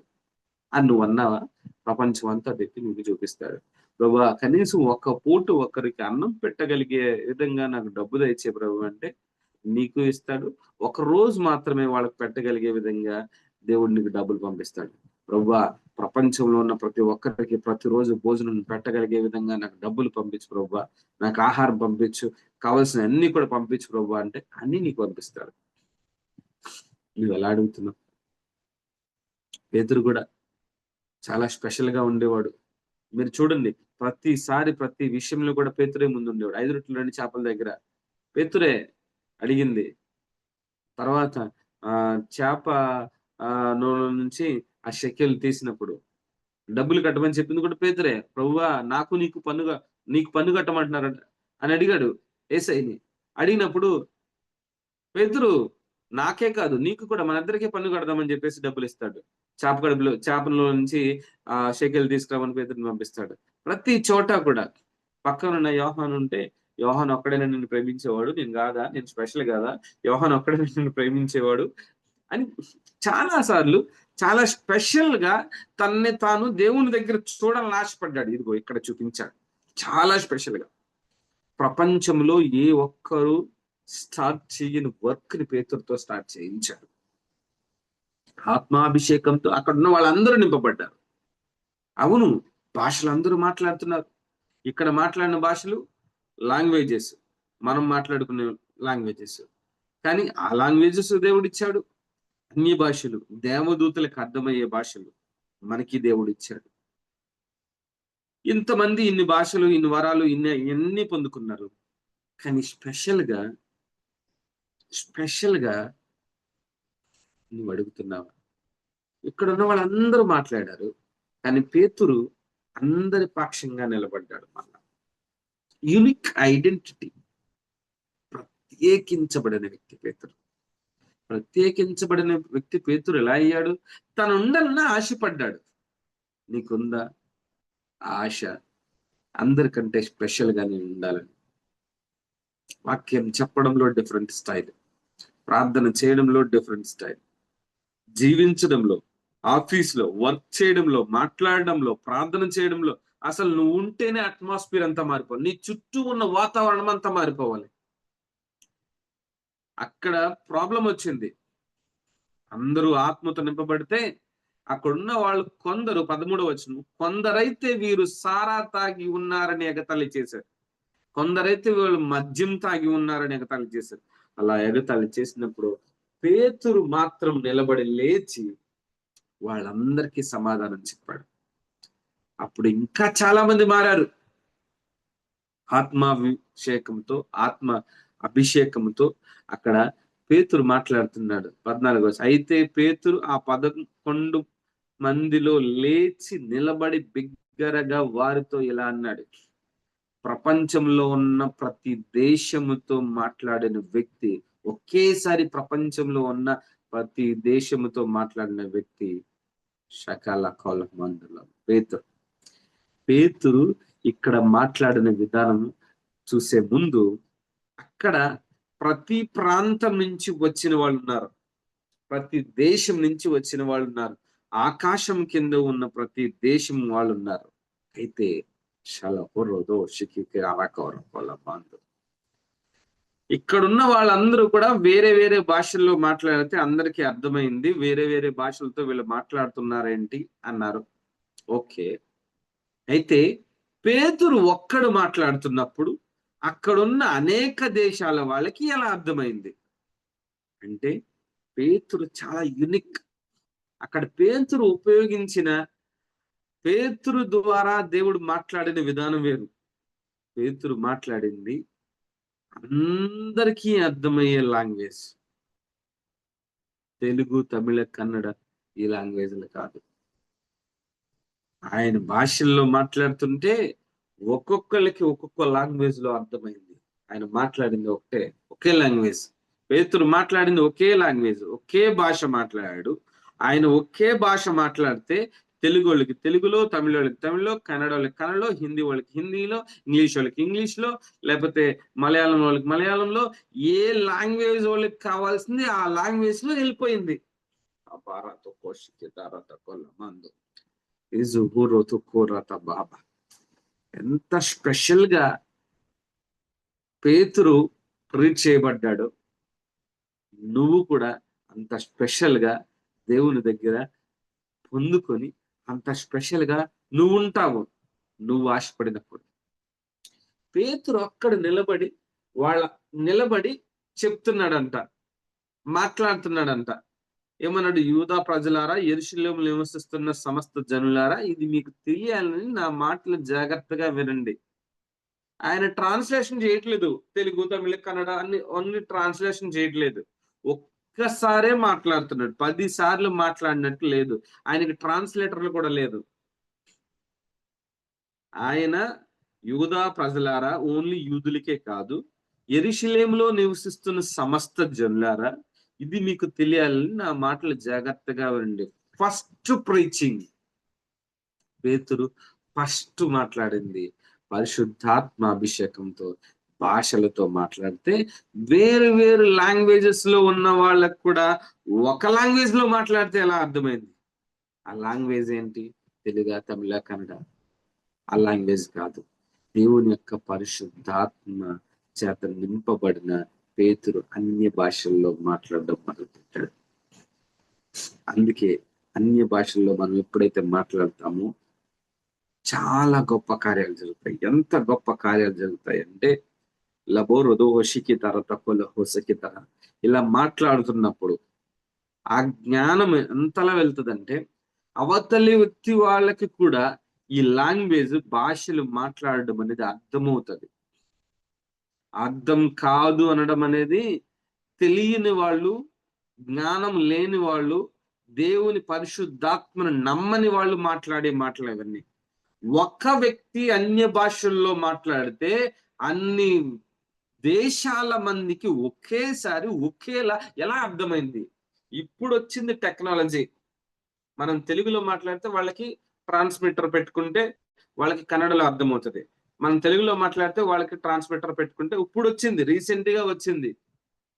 అని నువ్వు అన్నావా, ప్రపంచం అంతా తెప్పి నీకు చూపిస్తాడు. ప్రభువా, కనీసం ఒక్క పూట ఒక్కరికి అన్నం పెట్టగలిగే విధంగా నాకు డబ్బు దయచే ప్రభు అంటే నీకు ఇస్తాడు. ఒక రోజు మాత్రమే వాళ్ళకి పెట్టగలిగే విధంగా దేవుడు నీకు డబ్బులు పంపిస్తాడు. ప్రభువా, ప్రపంచంలో ఉన్న ప్రతి ఒక్కరికి ప్రతిరోజు భోజనం పెట్టగలిగే విధంగా నాకు డబ్బులు పంపించు ప్రభువా, నాకు ఆహారం పంపించు, కావాల్సిన అన్ని కూడా పంపించు ప్రభువా అంటే అన్ని నీకు పంపిస్తాడు. నువ్వు ఎలా అడుగుతున్నావు? పేతురు కూడా చాలా స్పెషల్ గా ఉండేవాడు. మీరు చూడండి, ప్రతిసారి ప్రతి విషయంలో కూడా పేతురే ముందు ఉండేవాడు. 5 రొట్టెలు 2 చేపల దగ్గర పేతురే అడిగింది. తర్వాత చేప నూనె నుంచి ఆ షెకెల్ తీసినప్పుడు డబ్బులు కట్టమని చెప్పింది కూడా పేతురే. ప్రభువా, నీకు పన్ను కట్టమంటున్నారంట అని అడిగాడు యేసయ్యని. అడిగినప్పుడు పేతురు, నాకే కాదు నీకు కూడా, మనిద్దరికీ పన్ను కడదామని చెప్పేసి డబ్బులు ఇస్తాడు. చేపలో నుంచి షెకెల్ తీసుకురామని పేతురుని పంపిస్తాడు. ప్రతి చోట కూడా పక్కనున్న యోహాను ఉంటే, యోహాను ఒక్కడైనా నిన్ను ప్రేమించేవాడు, నేను కాదా, నేను స్పెషల్ కాదా, యోహాను ఒక్కడే నిన్ను ప్రేమించేవాడు, అని చాలా సార్లు చాలా స్పెషల్ గా తనని తాను దేవుని దగ్గర చూడాలని ఆశపడ్డాడు. ఇదిగో ఇక్కడ చూపించాడు చాలా స్పెషల్ గా. ప్రపంచంలో ఏ ఒక్కరు స్టార్ట్ చేయని వర్క్ ని పేతురుతో స్టార్ట్ చేయించాడు. ఆత్మాభిషేకంతో అక్కడ ఉన్న వాళ్ళందరూ నింపబడ్డారు. అవును, భాషలు అందరూ మాట్లాడుతున్నారు. ఇక్కడ మాట్లాడిన భాషలు లాంగ్వేజెస్, మనం మాట్లాడుకునే లాంగ్వేజెస్, కానీ ఆ లాంగ్వేజెస్ దేవుడిచ్చాడు. అన్య భాషలు, దేవదూతలకు అర్థమయ్యే భాషలు మనకి దేవుడిచ్చాడు. ఇంతమంది ఇన్ని భాషలు, ఇన్ని వరాలు, ఎన్ని పొందుకున్నారు. కానీ స్పెషల్ గా నువ్వు అడుగుతున్నావా? ఇక్కడ ఉన్న వాళ్ళందరూ మాట్లాడారు, కానీ పేతురు అందరి పక్షంగా నిలబడ్డాడు. మళ్ళా యూనిక్ ఐడెంటిటీ, ప్రత్యేకించబడిన వ్యక్తి పేతురు. ప్రత్యేకించబడిన వ్యక్తి పేతురు ఎలా అయ్యాడు? తను ఉండాలన్న ఆశపడ్డాడు. నీకుందా ఆశ? అందరికంటే స్పెషల్ గా నేను ఉండాలని. వాక్యం చెప్పడంలో డిఫరెంట్ స్టైల్, ప్రార్థన చేయడంలో డిఫరెంట్ స్టైల్, జీవించడంలో, ఆఫీస్లో, వర్క్ చేయడంలో, మాట్లాడడంలో, ప్రార్థన చేయడంలో, అసలు నువ్వు ఉంటేనే అట్మాస్ఫియర్ అంతా మారిపోవాలి. నీ చుట్టూ ఉన్న వాతావరణం అంతా మారిపోవాలి. అక్కడ ప్రాబ్లం వచ్చింది. అందరూ ఆత్మతో నింపబడితే అక్కడున్న వాళ్ళు కొందరు, 13వ వచనం, కొందరైతే వీరు సారా తాగి ఉన్నారని ఎగతాళి చేశారు. కొందరైతే వీళ్ళు మద్యం తాగి ఉన్నారని ఎగతాళి చేశారు. అలా ఎగతాళి చేసినప్పుడు పేతురు మాత్రం నిలబడి లేచి వాళ్ళందరికీ సమాధానం చెప్పాడు. అప్పుడు ఇంకా చాలా మంది మారారు. ఆత్మ అభిషేకంతో అక్కడ పేతురు మాట్లాడుతున్నాడు. 14వ వచనం, అయితే పేతురు ఆ 11 మందిలో లేచి నిలబడి బిగ్గరగా వారితో ఇలా అన్నాడు. ప్రపంచంలో ఉన్న ప్రతి దేశముతో మాట్లాడిన వ్యక్తి, ఒకేసారి ప్రపంచంలో ఉన్న ప్రతి దేశముతో మాట్లాడిన వ్యక్తి సకల కాల మందుల పేతురు ఇక్కడ మాట్లాడిన విధానం చూసే ముందు అక్కడ ప్రతి ప్రాంతం నుంచి వచ్చిన వాళ్ళు ఉన్నారు, ప్రతి దేశం నుంచి వచ్చిన వాళ్ళు ఉన్నారు, ఆకాశం కింద ఉన్న ప్రతి దేశం వాళ్ళు ఉన్నారు. అయితే ఇక్కడున్న వాళ్ళందరూ కూడా వేరే వేరే భాషల్లో మాట్లాడితే అందరికీ అర్థమైంది. వేరే వేరే భాషలతో వీళ్ళు మాట్లాడుతున్నారేంటి అన్నారు. ఓకే, అయితే పేతురు ఒక్కడు మాట్లాడుతున్నప్పుడు అక్కడున్న అనేక దేశాల వాళ్ళకి ఎలా అర్థమైంది అంటే, పేతురు చాలా యునిక్. అక్కడ పేతురు ద్వారా దేవుడు మాట్లాడిన విధానం వేరు. పేతురు మాట్లాడింది అందరికీ అర్థమయ్యే లాంగ్వేజ్. తెలుగు, తమిళ, కన్నడ ఈ లాంగ్వేజ్లు కాదు. ఆయన భాషల్లో మాట్లాడుతుంటే ఒక్కొక్కరికి ఒక్కొక్క లాంగ్వేజ్ లో అర్థమైంది. ఆయన మాట్లాడింది ఒకే లాంగ్వేజ్. పేతురు మాట్లాడింది ఒకే లాంగ్వేజ్, ఒకే భాష మాట్లాడాడు. ఆయన ఒకే భాష మాట్లాడితే తెలుగు వాళ్ళకి తెలుగులో, తమిళ వాళ్ళకి తమిళ్లో, కన్నడ వాళ్ళకి కన్నడలో, హిందీ వాళ్ళకి హిందీలో, ఇంగ్లీష్ వాళ్ళకి ఇంగ్లీష్లో, లేకపోతే మలయాళం వాళ్ళకి మలయాళంలో, ఏ లాంగ్వేజ్ వాళ్ళకి కావాల్సింది ఆ లాంగ్వేజ్ లో వెళ్ళిపోయింది. బాబా, ఎంత స్పెషల్ గా పేతురు ట్రీట్ చేయబడ్డాడు. నువ్వు కూడా అంత స్పెషల్ గా దేవుని దగ్గర పొందుకొని అంత స్పెషల్ గా నువ్వు ఉంటావు, నువ్వు ఆశపడినప్పుడు. పేతురు అక్కడ నిలబడి చెప్తున్నాడంట, మాట్లాడుతున్నాడంట. ఏమన్నాడు? యూదా ప్రజలారా, యెరూషలేములో నివసిస్తున్న సమస్త జనులారా, ఇది మీకు తెలియాలని నా మాటలు జాగ్రత్తగా వినండి. ఆయన ట్రాన్స్లేషన్ చేయట్లేదు. తెలుగు, తమిళ, కన్నడ అన్ని ట్రాన్స్లేషన్ చేయట్లేదు. ఒక్కసారే మాట్లాడుతున్నాడు. 10 సార్లు మాట్లాడినట్టు లేదు. ఆయనకి ట్రాన్స్లేటర్లు కూడా లేదు. ఆయన యూదా ప్రజలారా, ఓన్లీ యూదులకే కాదు, యెరూషలేములో నివసిస్తున్న సమస్త జనులారా, ఇది మీకు తెలియాలని నా మాటలు జాగ్రత్తగా వినండి. ఫస్ట్ ప్రీచింగ్ పేతురు ఫస్ట్ మాట్లాడింది పరిశుద్ధాత్మ అభిషేకంతో భాషలతో మాట్లాడితే వేరు వేరు లాంగ్వేజెస్ లో ఉన్న వాళ్ళకు కూడా ఒక లాంగ్వేజ్ లో మాట్లాడితే ఎలా అర్థమైంది? ఆ లాంగ్వేజ్ ఏంటి? తెలుగా, తమిళ, కన్నడ? ఆ లాంగ్వేజ్ కాదు. దేవుని యొక్క పరిశుద్ధాత్మ చేత నింపబడిన పేతురు అన్య భాషల్లో మాట్లాడడం మొదలుపెట్టాడు. అందుకే అన్య భాషల్లో మనం ఎప్పుడైతే మాట్లాడతామో చాలా గొప్ప కార్యాలు జరుగుతాయి. ఎంత గొప్ప కార్యాలు జరుగుతాయి అంటే లబోరొదో హోషికి తర తక్కువ హోసకి తర ఇలా మాట్లాడుతున్నప్పుడు ఆ జ్ఞానం ఎంతలా వెళ్తుందంటే అవతలి వ్యక్తి వాళ్ళకి కూడా ఈ లాంగ్వేజ్ భాషలు మాట్లాడడం అనేది అర్థమవుతుంది. అర్థం కాదు అనడం అనేది తెలియని వాళ్ళు, జ్ఞానం లేని వాళ్ళు, దేవుని పరిశుద్ధాత్మను నమ్మని వాళ్ళు మాట్లాడే మాటలు అవన్నీ. ఒక్క వ్యక్తి అన్య భాషల్లో మాట్లాడితే అన్ని దేశాల మందికి ఒకేసారి ఒకేలా ఎలా అర్థమైంది? ఇప్పుడు వచ్చింది టెక్నాలజీ. మనం తెలుగులో మాట్లాడితే వాళ్ళకి ట్రాన్స్మిటర్ పెట్టుకుంటే వాళ్ళకి కన్నడలో అర్థమవుతుంది. మనం తెలుగులో మాట్లాడితే వాళ్ళకి ట్రాన్స్మిటర్ పెట్టుకుంటే ఇప్పుడు వచ్చింది, రీసెంట్ గా వచ్చింది.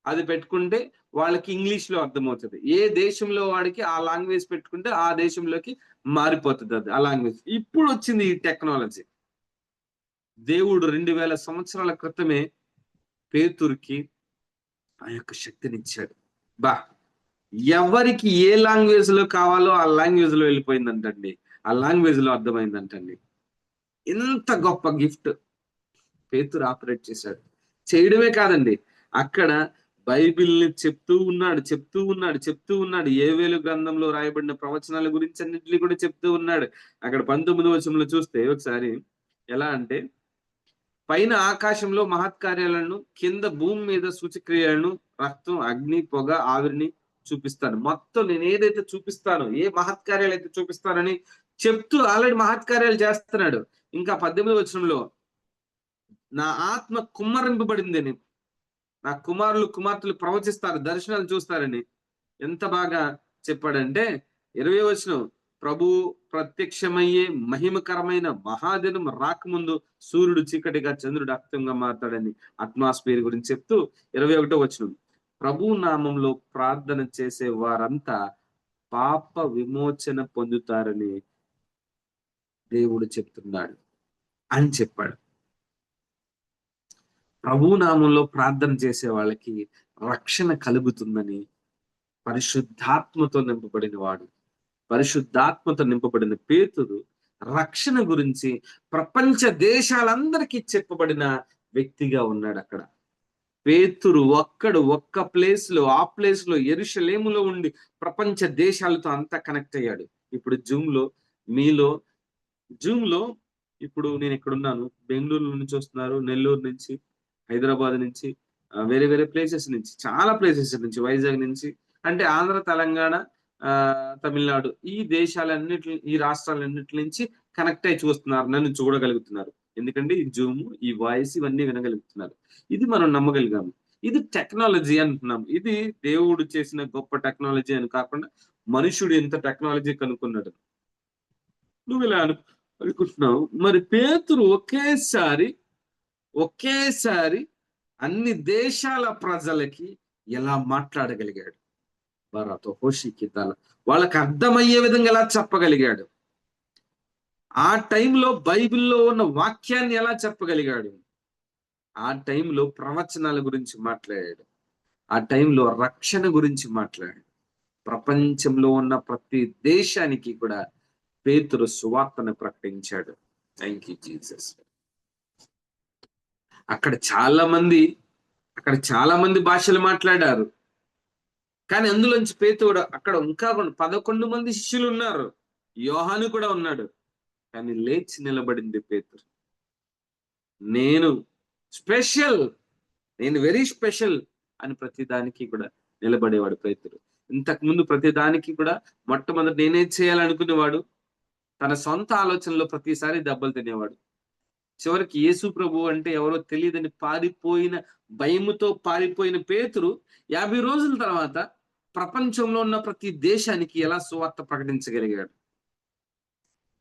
అది పెట్టుకుంటే వాళ్ళకి ఇంగ్లీష్ లో అర్థమవుతుంది. ఏ దేశంలో వాడికి ఆ లాంగ్వేజ్ పెట్టుకుంటే ఆ దేశంలోకి మారిపోతుంది అది ఆ లాంగ్వేజ్. ఇప్పుడు వచ్చింది ఈ టెక్నాలజీ. దేవుడు 2000 సంవత్సరాల క్రితమే పేతురుకి ఆ యొక్క శక్తినిచ్చాడు. బా ఎవరికి ఏ లాంగ్వేజ్ లో కావాలో ఆ లాంగ్వేజ్ లో వెళ్ళిపోయిందంటండి. ఆ లాంగ్వేజ్ లో అర్థమైందంటండి. ఎంత గొప్ప గిఫ్ట్ పేతురు ఆపరేట్ చేశాడు. చేయడమే కాదండి, అక్కడ బైబిల్ని చెప్తూ ఉన్నాడు. యోవేలు గ్రంథంలో రాయబడిన ప్రవచనాల గురించి అన్నింటినీ కూడా చెప్తూ ఉన్నాడు. అక్కడ 19వ వచనంలో చూస్తే ఒకసారి ఎలా అంటే పైన ఆకాశంలో మహత్కార్యాలను, కింద భూమి మీద సూచక్రియలను, రక్తం, అగ్ని, పొగ, ఆవిరిని చూపిస్తాను. మొత్తం నేను ఏదైతే చూపిస్తానో, ఏ మహత్కార్యాలు అయితే చూపిస్తానని చెప్తూ ఆల్రెడీ మహత్కార్యాలు చేస్తున్నాడు. ఇంకా 18వ వచనంలో నా ఆత్మ కుమ్మరింపబడింది అని, నా కుమారులు కుమార్తెలు ప్రవచిస్తారు, దర్శనాలు చూస్తారని ఎంత బాగా చెప్పాడంటే 20వ వచనం ప్రభు ప్రత్యక్షమయ్యే మహిమకరమైన మహాదినం రాకముందు సూర్యుడు చీకటిగా చంద్రుడు రక్తంగా మారుతాడని అట్మాస్ఫియర్ గురించి చెప్తూ 21వ వచనం ప్రభు నామంలో ప్రార్థన చేసే వారంతా పాప విమోచన పొందుతారని దేవుడు చెప్తున్నాడు అని చెప్పాడు. ప్రభు నామంలో ప్రార్థన చేసే వాళ్ళకి రక్షణ కలుగుతుందని, పరిశుద్ధాత్మతో నింపబడిన పేతురు రక్షణ గురించి ప్రపంచ దేశాలందరికీ చెప్పబడిన వ్యక్తిగా ఉన్నాడు. అక్కడ పేతురు ఒక్క ప్లేస్ లో, ఆ ప్లేస్ లో యెరూషలేములో ఉండి ప్రపంచ దేశాలతో అంతా కనెక్ట్ అయ్యాడు. ఇప్పుడు జూమ్ లో ఇప్పుడు నేను ఎక్కడున్నాను, బెంగళూరు నుంచి వస్తున్నారు, నెల్లూరు నుంచి, హైదరాబాద్ నుంచి, వేరే వేరే ప్లేసెస్ నుంచి, చాలా ప్లేసెస్ నుంచి, వైజాగ్ నుంచి, అంటే ఆంధ్ర, తెలంగాణ, తమిళనాడు, ఈ రాష్ట్రాలన్నిటి నుంచి కనెక్ట్ అయి చూస్తున్నారు, నన్ను చూడగలుగుతున్నారు. ఎందుకంటే ఈ జూమ్, ఈ వాయిస్ ఇవన్నీ వినగలుగుతున్నారు. ఇది మనం నమ్మగలిగాము. ఇది టెక్నాలజీ అంటున్నాం. ఇది దేవుడు చేసిన గొప్ప టెక్నాలజీ అని కాకుండా మనుషుడు ఎంత టెక్నాలజీ కనుక్కున్నాడు. నువ్వు ఇలా అనుకుంటున్నావు. మరి పేతురు ఒకేసారి అన్ని దేశాల ప్రజలకి ఎలా మాట్లాడగలిగాడు? భారత హోషికి తల వాళ్ళకి అర్థమయ్యే విధంగా ఎలా చెప్పగలిగాడు? ఆ టైంలో బైబిల్లో ఉన్న వాక్యాన్ని ఎలా చెప్పగలిగాడు? ఆ టైంలో ప్రవచనాల గురించి మాట్లాడాడు. ఆ టైంలో రక్షణ గురించి మాట్లాడాడు. ప్రపంచంలో ఉన్న ప్రతి దేశానికి కూడా పేతురు సువార్తను ప్రకటించాడు. Thank you Jesus. అక్కడ చాలా మంది భాషలు మాట్లాడారు. కానీ అందులోంచి పేతురు అక్కడ ఇంకా 11 మంది శిష్యులు ఉన్నారు. యోహాను కూడా ఉన్నాడు. కానీ లేచి నిలబడింది పేతురు. నేను వెరీ స్పెషల్ అని ప్రతి దానికి కూడా నిలబడేవాడు పేతురు. ఇంతకు ముందు ప్రతి దానికి కూడా మొట్టమొదటి నేనే చేయాలనుకునేవాడు. తన సొంత ఆలోచనలో ప్రతిసారి దెబ్బలు తినేవాడు. చివరికి యేసు ప్రభు అంటే ఎవరో తెలియదని భయముతో పారిపోయిన పేతురు 50 రోజుల తర్వాత ప్రపంచంలో ఉన్న ప్రతి దేశానికి ఎలా సువార్త ప్రకటించగలిగాడు?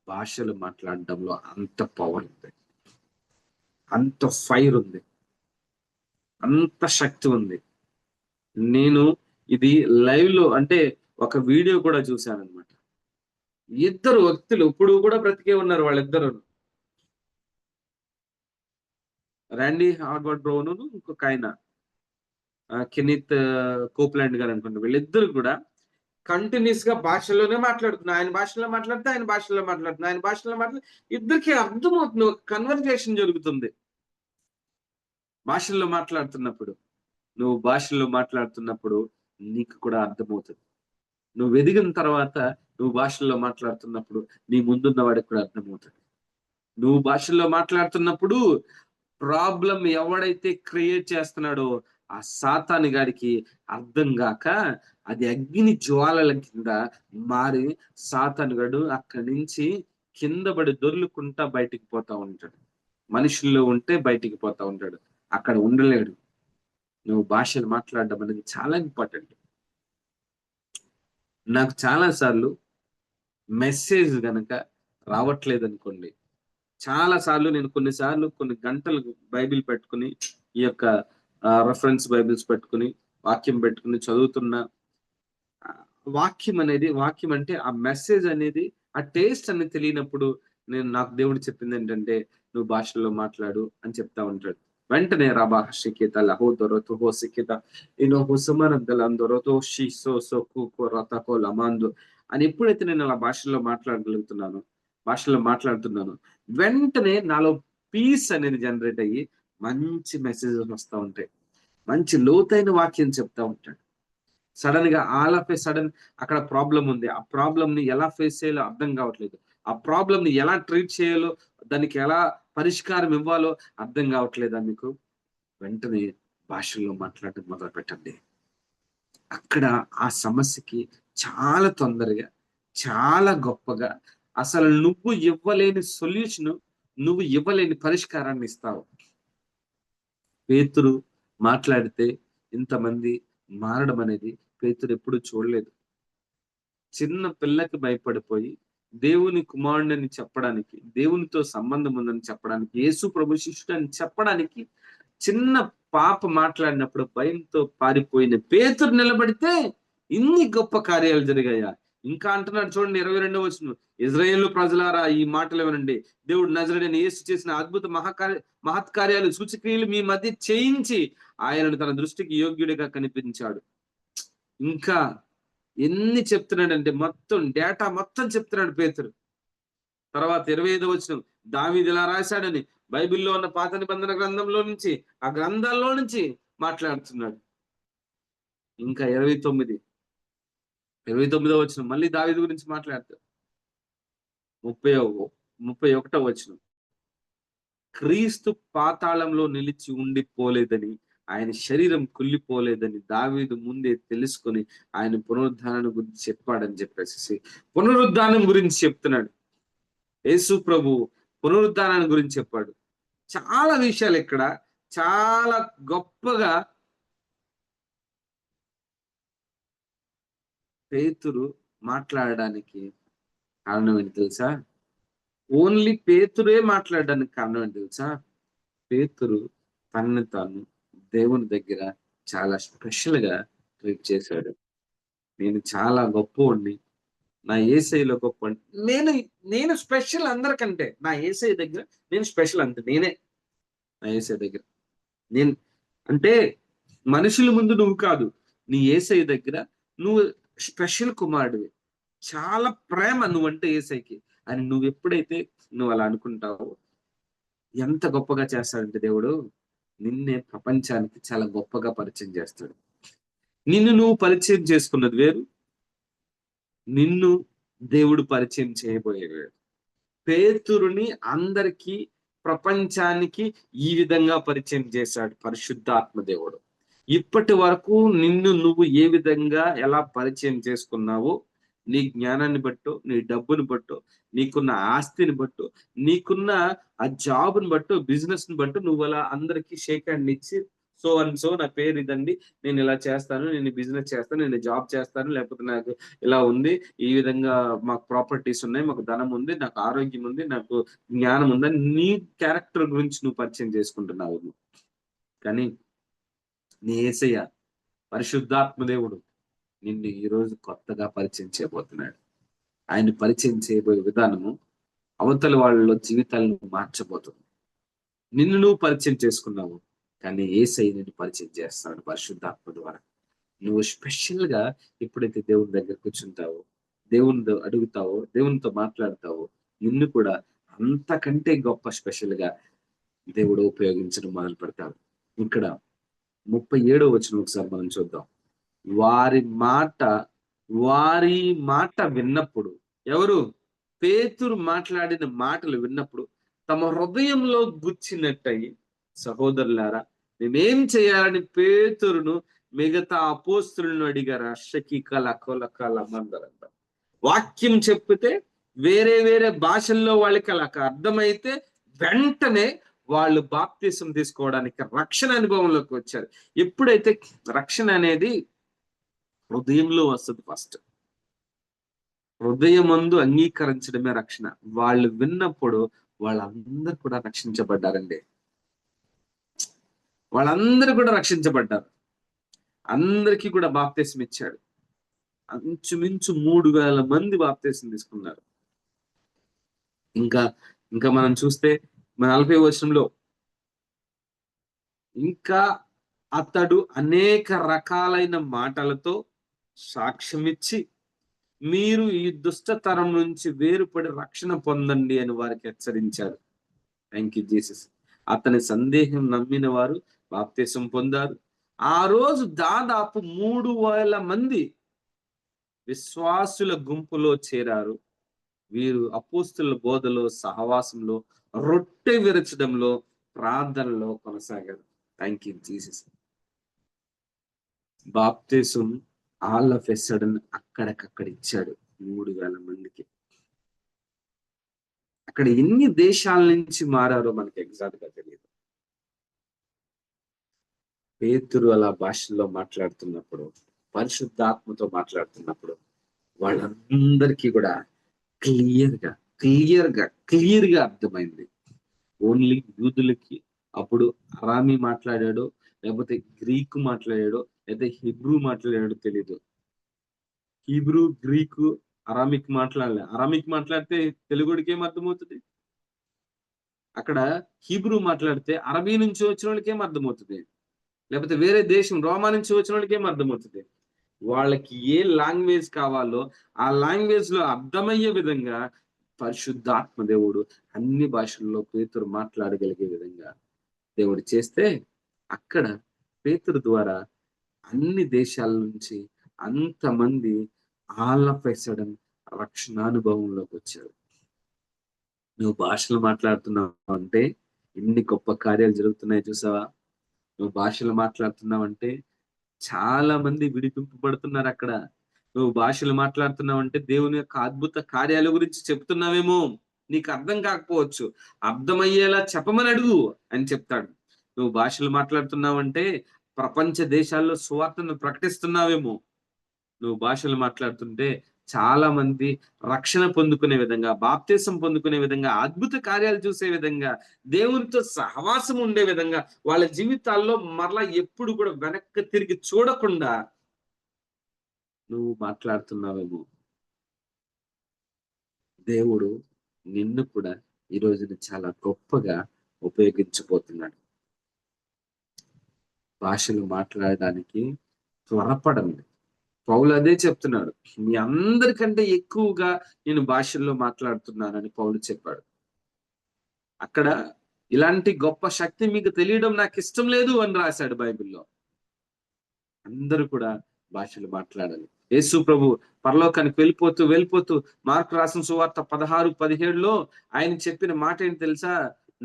భాషలు మాట్లాడడంలో అంత పవర్ ఉంది, అంత ఫైర్ ఉంది. అంత శక్తి ఉంది. నేను ఇది లైవ్ లో అంటే ఒక వీడియో కూడా చూశానన్నమాట. ఇద్దరు వ్యక్తులు ఇప్పుడు కూడా బ్రతికే ఉన్నారు వాళ్ళిద్దరు. ర్యాండీ హార్వర్డ్ బ్రౌన్ ఇంకొక ఆయన కెనిత్ కోప్లాండ్ గారు అనుకుంటా. వీళ్ళిద్దరు కూడా కంటిన్యూస్ గా భాషలోనే మాట్లాడుతున్నారు. ఆయన భాషలో మాట్లాడితే ఆయన భాషలో మాట్లాడుతున్నారు. ఆయన భాషలో మాట్లాడితే ఇద్దరికి అర్థమవుతుంది. ఒక కన్వర్జేషన్ జరుగుతుంది భాషల్లో మాట్లాడుతున్నప్పుడు. నువ్వు భాషల్లో మాట్లాడుతున్నప్పుడు నీకు కూడా అర్థమవుతుంది. నువ్వు ఎదిగిన తర్వాత నువ్వు భాషల్లో మాట్లాడుతున్నప్పుడు నీ ముందున్న వాడికి కూడా అర్థమవుతుంది. నువ్వు భాషల్లో మాట్లాడుతున్నప్పుడు ప్రాబ్లం ఎవడైతే క్రియేట్ చేస్తున్నాడో ఆ సాతాను గాడికి అర్థం గాక అది అగ్ని జ్వాలల కింద మారి సాతాను గడు అక్కడి నుంచి కింద పడి దొర్లుకుంటా బయటికి పోతా ఉంటాడు. మనుషుల్లో ఉంటే బయటికి పోతా ఉంటాడు, అక్కడ ఉండలేడు. నువ్వు భాషలు మాట్లాడడం అనేది చాలా ఇంపార్టెంట్. నాకు చాలా సార్లు మెసేజ్ గనక రావట్లేదు అనుకోండి, చాలా సార్లు నేను కొన్నిసార్లు కొన్ని గంటలు బైబిల్ పెట్టుకుని ఈ యొక్క రెఫరెన్స్ బైబిల్స్ పెట్టుకుని వాక్యం పెట్టుకుని చదువుతున్న వాక్యం అంటే ఆ మెసేజ్ అనేది ఆ టేస్ట్ అనేది తెలియనప్పుడు నాకు దేవుడు చెప్పింది ఏంటంటే నువ్వు భాషల్లో మాట్లాడు అని చెప్తా ఉంటాడు. వెంటనే రాబా షికేత లహో దొరతో హో సికేత ఇనో హుసమనందలందొరతో షిసో సోకు రతకో లమాందు అని ఎప్పుడైతే నేను అలా భాషల్లో మాట్లాడుతున్నాను, వెంటనే నాలో పీస్ అనేది జనరేట్ అయ్యి మంచి మెసేజెస్ వస్తూ ఉంటాయి. మంచి లోతైన వాక్యం చెప్తా ఉంటాడు. సడన్ గా ఆల్ ఆఫ్ ఏ సడన్ అక్కడ ప్రాబ్లం ఉంది. ఆ ప్రాబ్లం ని ఎలా ఫేస్ చేయాలో అర్థం కావట్లేదు. ఆ ప్రాబ్లం ని ఎలా ట్రీట్ చేయాలో, దానికి ఎలా పరిష్కారం ఇవ్వాలో అర్థం కావట్లేదా మీకు? వెంటనే భాషల్లో మాట్లాడటం మొదలు పెట్టండి. అక్కడ ఆ సమస్యకి చాలా తొందరగా, చాలా గొప్పగా, అసలు నువ్వు ఇవ్వలేని సొల్యూషన్, నువ్వు ఇవ్వలేని పరిష్కారాన్ని ఇస్తావు. పేతురు మాట్లాడితే ఇంతమంది మారడం అనేది పేతురు ఎప్పుడు చూడలేదు. చిన్న పిల్లకి భయపడిపోయి దేవుని కుమారుడని చెప్పడానికి, దేవునితో సంబంధం ఉందని చెప్పడానికి, యేసు ప్రభు శిష్యుడు అని చెప్పడానికి చిన్న పాప మాట్లాడినప్పుడు భయంతో పారిపోయిన పేతురు నిలబడితే ఇన్ని గొప్ప కార్యాలు జరిగాయా? ఇంకా అంటున్నాడు చూడండి 22వ వచనం, ఇజ్రాయేలు ప్రజలారా ఈ మాటలు వినండి, దేవుడు నజరేయుడైన యేసు చేసిన అద్భుత మహత్కార్యాలు సూచక్రియలు మీ మధ్య చేయించి ఆయనను తన దృష్టికి యోగ్యుడిగా కనిపించాడు. ఇంకా ఎన్ని చెప్తున్నాడంటే మొత్తం డేటా మొత్తం చెప్తున్నాడు పేతురు. తర్వాత 25వ వచనం, దావీదు ఇలా రాశాడని బైబిల్లో ఉన్న పాత నిబంధన గ్రంథంలో నుంచి, ఆ గ్రంథాల్లో నుంచి మాట్లాడుతున్నాడు. ఇంకా 29వ వచనం మళ్ళీ దావీదు గురించి మాట్లాడతాడు. 31వ వచనం, క్రీస్తు పాతాళంలో నిలిచి ఉండిపోలేదని, ఆయన శరీరం కుళ్ళిపోలేదని దావీదు ముందే తెలుసుకొని ఆయన పునరుద్ధానం గురించి చెప్పాడని చెప్పేసి పునరుద్ధానం గురించి చెప్తున్నాడు. యేసు ప్రభు పునరుద్ధానాన్ని గురించి చెప్పాడు. చాలా విషయాలు ఇక్కడ చాలా గొప్పగా పేతురు మాట్లాడడానికి కారణం ఏంటి తెలుసా? ఓన్లీ పేతురే మాట్లాడడానికి కారణం ఏంటి తెలుసా? పేతురు తనని తాను దేవుని దగ్గర చాలా స్పెషల్ గా ట్రీట్ చేశాడు. నేను చాలా గొప్పవాడిని, నా యేసయ్యలో గొప్ప, నేను స్పెషల్ అందరికంటే. నా యేసయ్య దగ్గర నేను స్పెషల్, అంతే. నేనే నా యేసయ్య దగ్గర నేను అంటే మనుషుల ముందు నువ్వు కాదు, నీ యేసయ్య దగ్గర నువ్వు స్పెషల్ కుమారుడివి. చాలా ప్రేమ నువ్వంటే యేసయ్యకి అని నువ్వు ఎప్పుడైతే నువ్వు అలా అనుకుంటావో ఎంత గొప్పగా చేస్తాడంటే దేవుడు నిన్నే ప్రపంచానికి చాలా గొప్పగా పరిచయం చేస్తాడు. నిన్ను నువ్వు పరిచయం చేసుకున్నది వేరు, నిన్ను దేవుడు పరిచయం చేయబోయేవాడు. పేతురుని అందరికీ, ప్రపంచానికి ఈ విధంగా పరిచయం చేశాడు పరిశుద్ధాత్మ దేవుడు. ఇప్పటి వరకు నిన్ను నువ్వు ఏ విధంగా ఎలా పరిచయం చేసుకున్నావో, నీ జ్ఞానాన్ని బట్టో, నీ డబ్బుని బట్టో, నీకున్న ఆస్తిని బట్టో, నీకున్న ఆ జాబ్ని బట్టో, బిజినెస్ ని బట్టో నువ్వు అలా అందరికీ షేక్ హ్యాండ్ ఇచ్చి సో అండ్ సో నా పేరు ఇదండి, నేను ఇలా చేస్తాను, నేను బిజినెస్ చేస్తాను, నేను జాబ్ చేస్తాను, లేకపోతే నాకు ఇలా ఉంది, ఈ విధంగా మాకు ప్రాపర్టీస్ ఉన్నాయి, మాకు ధనం ఉంది, నాకు ఆరోగ్యం ఉంది, నాకు జ్ఞానం ఉందని నీ క్యారెక్టర్ గురించి నువ్వు పరిచయం చేసుకుంటున్నావు. కానీ నీ యేసయ్య పరిశుద్ధాత్మ దేవుడు నిన్ను ఈరోజు కొత్తగా పరిచయం చేయబోతున్నాడు. ఆయన పరిచయం చేయబోయే విధానము అవతల వాళ్ళ జీవితాలను మార్చబోతుంది. నిన్ను నువ్వు పరిచయం చేసుకున్నావు, కానీ యేసయ్య నిన్ను పరిచయం చేస్తాడు పరిశుద్ధాత్మ ద్వారా. నువ్వు స్పెషల్ గా ఎప్పుడైతే దేవుని దగ్గర కూర్చుంటావో, దేవుని అడుగుతావో, దేవునితో మాట్లాడతావో, నిన్ను కూడా అంతకంటే గొప్ప స్పెషల్ గా దేవుడు ఉపయోగించడం మొదలు పెడతాడు. ఇక్కడ 37వ వచనం ఒకసారి మనం చూద్దాం. వారి మాట విన్నప్పుడు, ఎవరు? పేతురు మాట్లాడిన మాటలు విన్నప్పుడు తమ హృదయంలో గుచ్చినట్టయి, సహోదరులారా మేమేం చేయాలని పేతురును మిగతా అపోస్తులను అడిగారు. అషకీకల కొలకల మందరంట. వాక్యం చెప్పితే వేరే వేరే భాషల్లో వాళ్ళకి అలా అర్థమైతే వెంటనే వాళ్ళు బాప్తిసం తీసుకోవడానికి రక్షణ అనుభవంలోకి వచ్చారు. ఎప్పుడైతే రక్షణ అనేది హృదయంలో వస్తుంది, ఫస్ట్ హృదయమందు అంగీకరించడమే రక్షణ. వాళ్ళు విన్నప్పుడు వాళ్ళందరూ కూడా రక్షించబడ్డారండి. వాళ్ళందరూ కూడా రక్షించబడ్డారు. అందరికీ కూడా బాప్తిసం ఇచ్చాడు. అంచుమించు 3,000 మంది బాప్తిసం తీసుకున్నారు. ఇంకా ఇంకా మనం చూస్తే 40వ వచనంలో, ఇంకా అతడు అనేక రకాలైన మాటలతో సాక్ష్యమిచ్చి మీరు ఈ దుష్టతరం నుంచి వేరుపడి రక్షణ పొందండి అని వారికి హెచ్చరించాడు. Thank you Jesus. అతని సందేహం నమ్మిన వారు బాప్తిసం పొందారు. ఆ రోజు దాదాపు 3,000 మంది విశ్వాసుల గుంపులో చేరారు. వీరు అపోస్తుల బోధలో, సహవాసంలో, రొట్టె విరచడంలో, ప్రార్థనలో కొనసాగారు. Thank you Jesus. బాప్తిసం ఆల్ ఆఫ్ ఎ సడన్ అక్కడికక్కడ ఇచ్చాడు 3,000 మందికి. అక్కడ ఎన్ని దేశాల నుంచి మారారో మనకి ఎగ్జాక్ట్ గా తెలియదు. పేతురు అలా భాషల్లో మాట్లాడుతున్నప్పుడు, పరిశుద్ధాత్మతో మాట్లాడుతున్నప్పుడు వాళ్ళందరికీ కూడా క్లియర్ గా అర్థమైంది. ఓన్లీ యూదులకి అప్పుడు అరామీ మాట్లాడాడో, లేకపోతే గ్రీకు మాట్లాడాడో, లేకపోతే హిబ్రూ మాట్లాడాడో తెలియదు. హీబ్రూ, గ్రీకు, అరామిక్ మాట్లాడలే. అరామిక్ మాట్లాడితే తెలుగుడికి ఏం అర్థమవుతుంది? అక్కడ హీబ్రూ మాట్లాడితే అరబీ నుంచి వచ్చిన వాళ్ళకి ఏం అర్థమవుతుంది? లేకపోతే వేరే దేశం రోమా నుంచి వచ్చిన వాళ్ళకి ఏం అర్థమవుతుంది? వాళ్ళకి ఏ లాంగ్వేజ్ కావాలో ఆ లాంగ్వేజ్ లో అర్థమయ్యే విధంగా పరిశుద్ధాత్మ దేవుడు అన్ని భాషల్లో పేతురు మాట్లాడగలిగే విధంగా దేవుడు చేస్తే, అక్కడ పేతురు ద్వారా అన్ని దేశాల నుంచి అంతమంది ఆల్ ఆఫ్ ఎ సడన్ రక్షణానుభవంలోకి వచ్చారు. నువ్వు భాషలు మాట్లాడుతున్నావు అంటే ఎన్ని గొప్ప కార్యాలు జరుగుతున్నాయి చూసావా? నువ్వు భాషలు మాట్లాడుతున్నావంటే చాలా మంది విడిపింపబడుతున్నారు అక్కడ. నువ్వు భాషలు మాట్లాడుతున్నావంటే దేవుని యొక్క అద్భుత కార్యాల గురించి చెప్తున్నావేమో. నీకు అర్థం కాకపోవచ్చు, అర్థమయ్యేలా చెప్పమని అడుగు అని చెప్తాడు. నువ్వు భాషలు మాట్లాడుతున్నావంటే ప్రపంచ దేశాల్లో సువార్తను ప్రకటిస్తున్నావేమో. నువ్వు భాషలు మాట్లాడుతుంటే చాలా మంది రక్షణ పొందుకునే విధంగా, బాప్తిసం పొందుకునే విధంగా, అద్భుత కార్యాలు చూసే విధంగా, దేవునితో సహవాసం ఉండే విధంగా, వాళ్ళ జీవితాల్లో మరలా ఎప్పుడు కూడా వెనక్కి తిరిగి చూడకుండా నువ్వు మాట్లాడుతున్నావేమో. దేవుడు నిన్ను కూడా ఈ రోజున చాలా గొప్పగా ఉపయోగించబోతున్నాడు. భాషలు మాట్లాడడానికి త్వరపడండి. పౌలు అదే చెప్తున్నాడు. మీ అందరికంటే ఎక్కువగా నేను భాషల్లో మాట్లాడుతున్నానని పౌలు చెప్పాడు. అక్కడ ఇలాంటి గొప్ప శక్తి మీకు తెలియడం నాకు ఇష్టం లేదు అని రాశాడు బైబిల్లో. అందరూ కూడా భాషలు మాట్లాడాలి. యేసు ప్రభు పరలోకానికి వెళ్ళిపోతూ మార్కు రాసిన సువార్త 16:17లో ఆయన చెప్పిన మాట ఏంటి తెలుసా?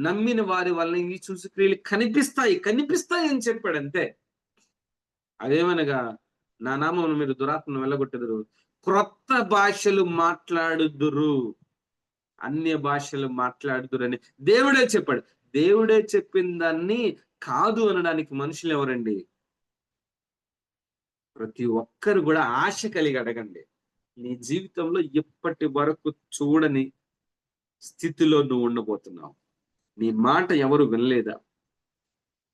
నమ్మిన వారి వల్ల ఈ సూచక్రియలు కనిపిస్తాయి అని చెప్పాడు. అంతే. అదేమనగా, నా నామమున మీరు దురాత్మను వెళ్ళగొట్టెదరు, క్రొత్త భాషలు మాట్లాడుదురు, అన్య భాషలు మాట్లాడుదురని దేవుడే చెప్పాడు. దేవుడే చెప్పిన దాన్ని కాదు అనడానికి మనుషులు ఎవరండి? ప్రతి ఒక్కరు కూడా ఆశ కలిగి అడగండి. నీ జీవితంలో ఇప్పటి వరకు చూడని స్థితిలో నువ్వు ఉండబోతున్నావు. నీ మాట ఎవరు వినలేదా?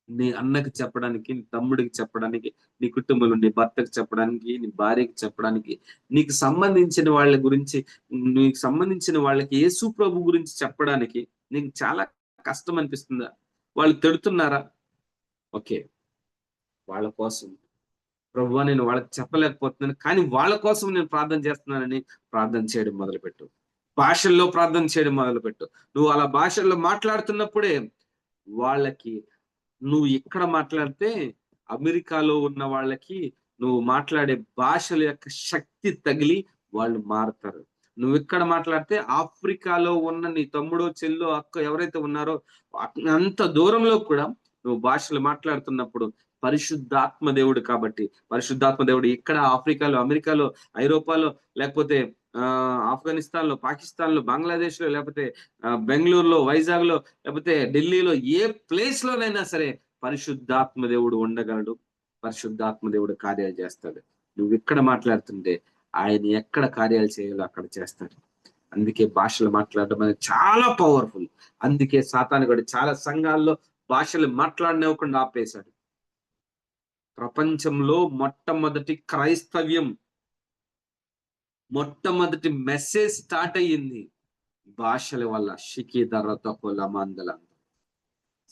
నీ అన్నకి చెప్పడానికి, నీ తమ్ముడికి చెప్పడానికి, నీ కుటుంబంలో నీ భర్తకి చెప్పడానికి, నీ భార్యకి చెప్పడానికి, నీకు సంబంధించిన వాళ్ళ గురించి, నీకు సంబంధించిన వాళ్ళకి యేసు ప్రభు గురించి చెప్పడానికి నీకు చాలా కష్టం అనిపిస్తుందా? వాళ్ళు తిడుతున్నారా? ఓకే. వాళ్ళ కోసం ప్రభువా నేను వాళ్ళకి చెప్పలేకపోతున్నాను. కానీ వాళ్ళ కోసం నేను ప్రార్థన చేస్తున్నానని ప్రార్థన చేయడం మొదలుపెట్టు. భాషల్లో ప్రార్థన చేయడం మొదలుపెట్టు. నువ్వు అలా భాషల్లో మాట్లాడుతున్నప్పుడే వాళ్ళకి నువ్వు ఇక్కడ మాట్లాడితే అమెరికాలో ఉన్న వాళ్ళకి నువ్వు మాట్లాడే భాషల యొక్క శక్తి తగిలి వాళ్ళు మారుతారు. నువ్వు ఇక్కడ మాట్లాడితే ఆఫ్రికాలో ఉన్న నీ తమ్ముడో, చెల్లో, అక్క ఎవరైతే ఉన్నారో అంత దూరంలో కూడా నువ్వు భాషలు మాట్లాడుతున్నప్పుడు పరిశుద్ధాత్మ దేవుడు కాబట్టి, పరిశుద్ధాత్మ దేవుడు ఇక్కడ ఆఫ్రికాలో, అమెరికాలో, ఐరోపాలో లేకపోతే ఆఫ్ఘనిస్తాన్‌లో, పాకిస్తాన్‌లో, బంగ్లాదేశ్‌లో లేకపోతే బెంగుళూరులో, వైజాగ్‌లో లేకపోతే ఢిల్లీలో ఏ ప్లేస్‌లోనైనా సరే పరిశుద్ధాత్మ దేవుడు ఉండగలడు. పరిశుద్ధాత్మ దేవుడు కార్యాలు చేస్తాడు. నువ్విక్కడ మాట్లాడుతుంటే ఆయన ఎక్కడ కార్యాలు చేయాలో అక్కడ చేస్తాడు. అందుకే భాషలు మాట్లాడడం అనేది చాలా పవర్‌ఫుల్. అందుకే సాతానుగాడు చాలా సంఘాల్లో భాషలు మాట్లాడనివ్వకుండా ఆపేశాడు. ప్రపంచంలో మొట్టమొదటి మెసేజ్ స్టార్ట్ అయ్యింది భాషల వల్ల. మందల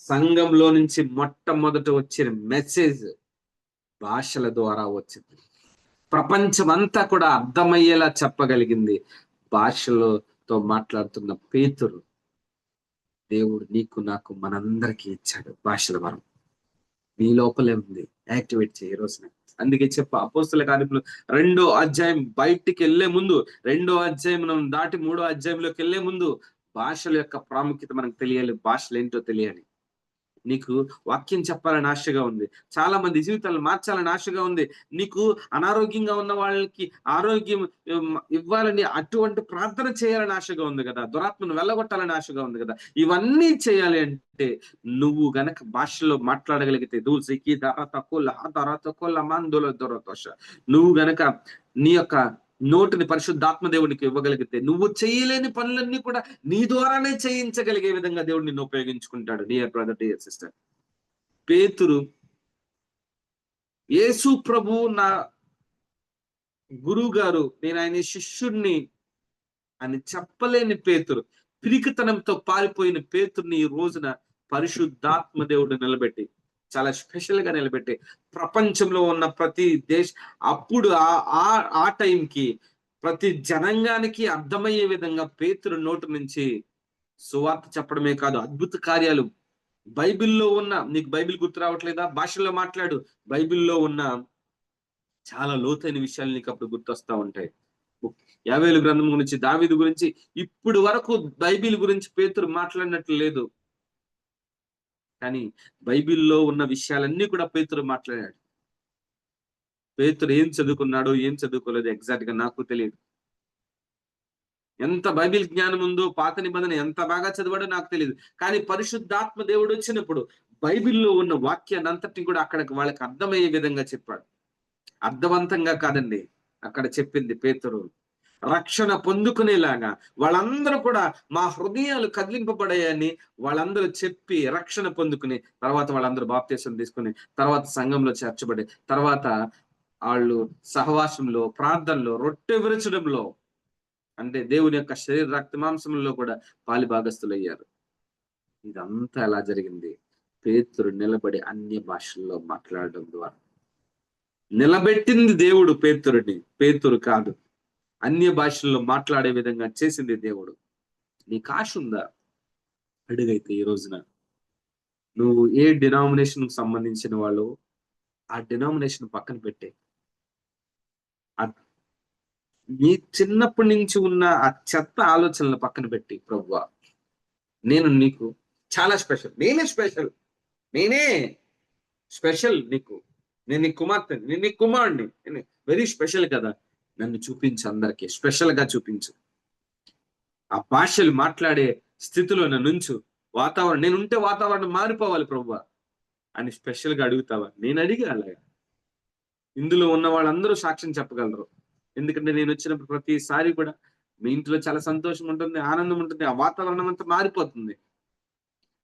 సంఘంలో నుంచి మొట్టమొదట వచ్చిన మెసేజ్ భాషల ద్వారా వచ్చింది. ప్రపంచం అంతా కూడా అర్థమయ్యేలా చెప్పగలిగింది భాషలతో మాట్లాడుతున్న పేతురు. దేవుడు నీకు నాకు మనందరికీ ఇచ్చాడు భాషల వరం. నీ లోపలే ఉంది, యాక్టివేట్ చేయి రోజున. అందుకే అపోస్తల కార్యములు 2వ అధ్యాయం బయటికి వెళ్లే ముందు, 2వ అధ్యాయం మనం దాటి 3వ అధ్యాయంలోకి వెళ్లే ముందు భాషల యొక్క ప్రాముఖ్యత మనకు తెలియాలి. భాషలు ఏంటో తెలియాలి. నీకు వాక్యం చెప్పాలని ఆశగా ఉంది. చాలా మంది జీవితాలను మార్చాలని ఆశగా ఉంది. నీకు అనారోగ్యంగా ఉన్న వాళ్ళకి ఆరోగ్యం ఇవ్వాలని అటువంటి ప్రార్థన చేయాలని ఆశగా ఉంది కదా. దురాత్మను వెళ్ళగొట్టాలని ఆశగా ఉంది కదా. ఇవన్నీ చేయాలి అంటే నువ్వు గనక భాషలో మాట్లాడగలిగితే నువ్వు గనక నీ యొక్క నోటిని పరిశుద్ధాత్మ దేవునికి ఇవ్వగలిగితే నువ్వు చేయలేని పనులన్నీ కూడా నీ ద్వారానే చేయించగలిగే విధంగా దేవుడు నిన్ను ఉపయోగించుకుంటాడు. డియర్ బ్రదర్, డియర్ సిస్టర్, పేతురు యేసు ప్రభు నా గురువు గారు, నేను ఆయన శిష్యుణ్ణి అని చెప్పలేని పేతురు, పిరికితనంతో పారిపోయిన పేతుర్ని ఈ రోజున పరిశుద్ధాత్మ దేవుడు నిలబెట్టి చాలా స్పెషల్ గా నిలబెట్టి ప్రపంచంలో ఉన్న ప్రతి అప్పుడు ఆ టైంకి ప్రతి జనాంగానికి అర్థమయ్యే విధంగా పేతురు నోటి నుంచి సువార్త చెప్పడమే కాదు, అద్భుత కార్యాలు బైబిల్లో ఉన్న, నీకు బైబిల్ గుర్తు రావట్లేదా? భాషల్లో మాట్లాడు. బైబిల్లో ఉన్న చాలా లోతైన విషయాలు నీకు అప్పుడు గుర్తొస్తా ఉంటాయి. యావేలు గ్రంథం గురించి, దావీదు గురించి ఇప్పుడు వరకు బైబిల్ గురించి పేతురు మాట్లాడినట్లు లేదు. కానీ బైబిల్లో ఉన్న విషయాలన్నీ కూడా పేతురు మాట్లాడాడు. పేతురు ఏం చదువుకున్నాడో ఏం చదువుకోలేదు ఎగ్జాక్ట్ గా నాకు తెలియదు. ఎంత బైబిల్ జ్ఞానం ఉందో, పాత నిబంధన ఎంత బాగా చదివాడో నాకు తెలియదు. కానీ పరిశుద్ధాత్మ దేవుడు వచ్చినప్పుడు బైబిల్లో ఉన్న వాక్యాన్ని అంతటిని కూడా అక్కడ వాళ్ళకి అర్థమయ్యే విధంగా చెప్పాడు. అర్థవంతంగా కాదండి అక్కడ చెప్పింది పేతురు. రక్షణ పొందుకునేలాగా వాళ్ళందరూ కూడా మా హృదయాలు కదిలింపబడాయని వాళ్ళందరూ చెప్పి రక్షణ పొందుకుని తర్వాత వాళ్ళందరూ బాప్తీసం తీసుకుని తర్వాత సంఘంలో చేర్చబడి తర్వాత వాళ్ళు సహవాసంలో, ప్రార్థనలో, రొట్టె విరచడంలో, అంటే దేవుని యొక్క శరీర రక్త మాంసంలో కూడా పాలిభాగస్తులయ్యారు. ఇదంతా ఎలా జరిగింది? పేతురు నిలబడి అన్య భాషల్లో మాట్లాడడం ద్వారా నిలబెట్టింది దేవుడు పేతురుని, పేతురు కాదు. అన్య భాషల్లో మాట్లాడే విధంగా చేసింది దేవుడు. నీకు ఆశ ఉందా? అడుగైతే ఈ రోజున నువ్వు ఏ డినామినేషన్ సంబంధించిన వాళ్ళు ఆ డినామినేషన్ పక్కన పెట్టే, నీ చిన్నప్పటి నుంచి ఉన్న ఆ చెత్త ఆలోచనలు పక్కన పెట్టి, ప్రభువా నేను నీకు చాలా స్పెషల్, నేనే స్పెషల్ నీకు, నేను నీ కుమార్తె, నేను నీ కుమారుడిని, నేను వెరీ స్పెషల్ కదా, నన్ను చూపించు, అందరికీ స్పెషల్ గా చూపించు. ఆ భాషలు మాట్లాడే స్థితిలో నన్నుంచు. నేనుంటే వాతావరణం మారిపోవాలి ప్రభువా అని స్పెషల్ గా అడుగుతావా? నేను అడిగా అలాగా. ఇందులో ఉన్న వాళ్ళందరూ సాక్ష్యం చెప్పగలరు. ఎందుకంటే నేను వచ్చినప్పుడు ప్రతిసారి కూడా మీ ఇంట్లో చాలా సంతోషం ఉంటుంది, ఆనందం ఉంటుంది, ఆ వాతావరణం అంతా మారిపోతుంది.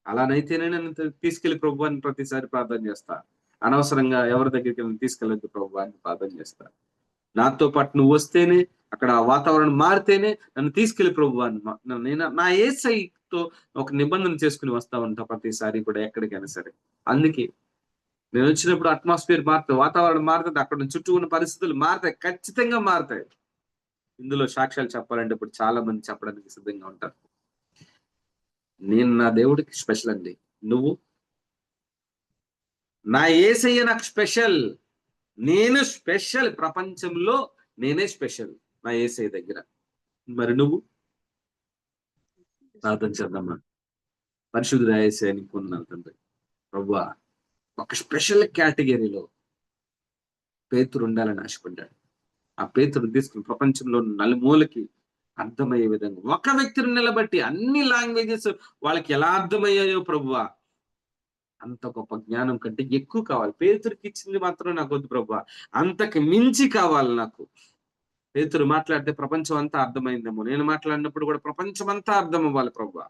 అలానైతేనే నన్ను తీసుకెళ్లి ప్రభు అని ప్రతిసారి ప్రార్థన చేస్తా. అనవసరంగా ఎవరి దగ్గరికి తీసుకెళ్ళద్దు ప్రభు అని ప్రార్థన చేస్తా. నాతో పాటు నువ్వు వస్తేనే, అక్కడ వాతావరణం మారితేనే నన్ను తీసుకెళ్లి ప్రభు అని నేను నా యేసయ్యతో ఒక నిబంధన చేసుకుని వస్తా ఉంటా ప్రతిసారి కూడా ఎక్కడికైనా సరే. అందుకే నేను వచ్చినప్పుడు అట్మాస్ఫియర్ మారుతుంది, వాతావరణం మారుతుంది, అక్కడ చుట్టూ ఉన్న పరిస్థితులు మారుతాయి, ఖచ్చితంగా మారుతాయి. ఇందులో సాక్ష్యాలు చెప్పాలంటే ఇప్పుడు చాలా మంది చెప్పడానికి సిద్ధంగా ఉంటారు. నేను నా దేవుడికి స్పెషల్ అండి. నువ్వు? నా యేసయ్య నాకు స్పెషల్. నేను స్పెషల్. ప్రపంచంలో నేనే స్పెషల్ నా యేసయ్య దగ్గర. మరి నువ్వు? ప్రార్థన చేద్దామా? పరిశుద్ధుడా యేసయ్య నీకు వందనాలు తండ్రి. ప్రభువా, ఒక స్పెషల్ కేటగిరీలో పేతురు ఉండాలని ఆశపడ్డాడు. ఆ పేతురు తీసుకుని ప్రపంచంలో నలుమూలకి అర్థమయ్యే విధంగా ఒక వ్యక్తిని నిలబట్టి అన్ని లాంగ్వేజెస్ వాళ్ళకి ఎలా అర్థమయ్యాయో ప్రభువా, అంత గొప్ప జ్ఞానం కంటే ఎక్కువ కావాలి. పేతురికి ఇచ్చింది మాత్రం నాకు వద్దు ప్రభువా, అంతకు మించి కావాలి నాకు. పేతురు మాట్లాడితే ప్రపంచం అంతా అర్థమైందేమో, నేను మాట్లాడినప్పుడు కూడా ప్రపంచం అంతా అర్థం అవ్వాలి ప్రభువా.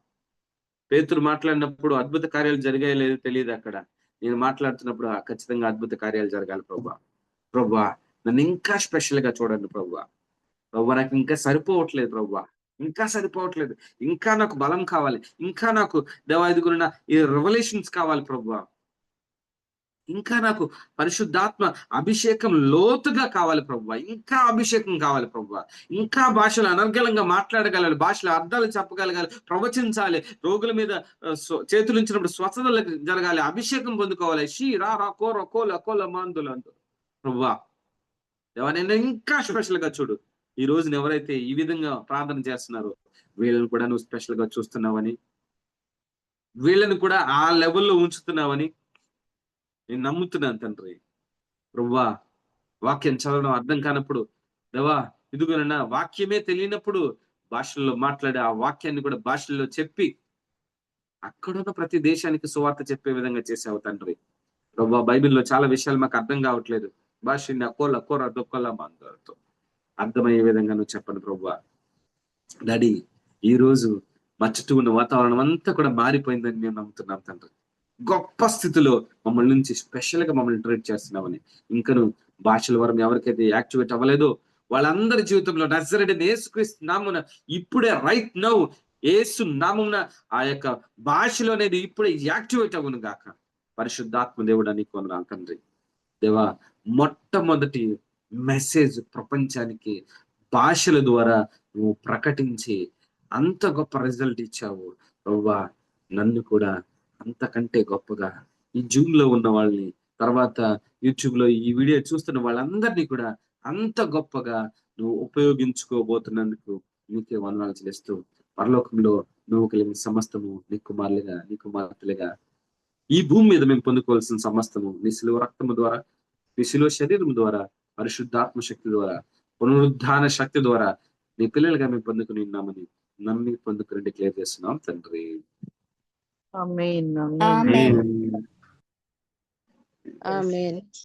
పేతురు మాట్లాడినప్పుడు అద్భుత కార్యాలు జరిగాయో లేదో తెలియదు అక్కడ. నేను మాట్లాడుతున్నప్పుడు ఖచ్చితంగా అద్భుత కార్యాలు జరగాలి ప్రభువా. ప్రభువా, నన్ను ఇంకా స్పెషల్ గా చూడండి ప్రభువా. ప్రభువా, నాకు ఇంకా సరిపోవట్లేదు ప్రభువా, ఇంకా సరిపోవట్లేదు. ఇంకా నాకు బలం కావాలి, ఇంకా నాకు దేవాదిగురున్న ఈ రెవల్యూషన్స్ కావాలి ప్రభువా. ఇంకా నాకు పరిశుద్ధాత్మ అభిషేకం లోతుగా కావాలి ప్రభువా. ఇంకా అభిషేకం కావాలి ప్రభువా. ఇంకా భాషలు అనర్గళంగా మాట్లాడగలగాలి, భాషల అర్థాలు చెప్పగలగాలి, ప్రవచించాలి, రోగుల మీద చేతులు ఉంచినప్పుడు స్వస్థతలు జరగాలి, అభిషేకం పొందుకోవాలి. షీ రా రా కోర కోల కోల మాందులు అంటూ ప్రభువా, నేను ఇంకా స్పెషల్ గా చూడు. ఈ రోజున ఎవరైతే ఈ విధంగా ప్రార్థన చేస్తున్నారో వీళ్ళని కూడా నువ్వు స్పెషల్ గా చూస్తున్నావని, వీళ్ళని కూడా ఆ లెవెల్లో ఉంచుతున్నావని నేను నమ్ముతున్నాను తండ్రి. ప్రభువా, వాక్యం చదవడం అర్థం కానప్పుడు దేవా ఇదిగోనన్నా వాక్యమే తెలియనప్పుడు భాషల్లో మాట్లాడి ఆ వాక్యాన్ని కూడా భాషల్లో చెప్పి అక్కడున్న ప్రతి దేశానికి సువార్త చెప్పే విధంగా చేసావు తండ్రి. ప్రభువా, బైబిల్లో చాలా విషయాలు మాకు అర్థం కావట్లేదు. భాషని అకోల కోర దొక్కల మాందరితో అర్థమయ్యే విధంగా నువ్వు చెప్పండి ప్రభువా. డాడీ, ఈ రోజు మా చుట్టూ ఉన్న వాతావరణం అంతా కూడా మారిపోయిందని మేము నమ్ముతున్నాం తండ్రి. గొప్ప స్థితిలో మమ్మల్ని నుంచి స్పెషల్ గా మమ్మల్ని ట్రీట్ చేస్తున్నామని, ఇంకను భాషల వరం ఎవరికైతే యాక్టివేట్ అవ్వలేదో వాళ్ళందరి జీవితంలో నజరేయుడైన యేసుక్రీస్తు నామమున ఇప్పుడే రైట్ నౌ యేసు నామమున ఆ యొక్క భాషలో అనేది ఇప్పుడే యాక్టివేట్ అవ్వను గాక. పరిశుద్ధాత్మ దేవుడా నీకు వందనాలు తండ్రి. దేవా, మొట్టమొదటి మెసేజ్ ప్రపంచానికి భాషల ద్వారా నువ్వు ప్రకటించి అంత గొప్ప రిజల్ట్ ఇచ్చావు ప్రభువా. నన్ను కూడా అంతకంటే గొప్పగా ఈ జూమ్ లో ఉన్న వాళ్ళని, తర్వాత యూట్యూబ్ లో ఈ వీడియో చూస్తున్న వాళ్ళందరినీ కూడా అంత గొప్పగా నువ్వు ఉపయోగించుకోబోతున్నందుకు నీకే వందనాలు చెల్లిస్తూ, పరలోకంలో నువ్వు కలిగిన సమస్తము నీ కుమారులుగా నీ కుమార్తెలుగా ఈ భూమి మీద మేము పొందుకోవాల్సిన సమస్తము నీ శిలువ రక్తము ద్వారా, నీ శిలువ శరీరం ద్వారా, పరిశుద్ధాత్మ శక్తి ద్వారా, పునరుద్ధాన శక్తి ద్వారా నీ పిల్లలుగా మేము పొందుకుని ఉన్నామని నమ్మి పొందుకుని డిక్లేర్ చేస్తున్నాం తండ్రి. ఆమేన్. ఆమేన్. ఆమేన్.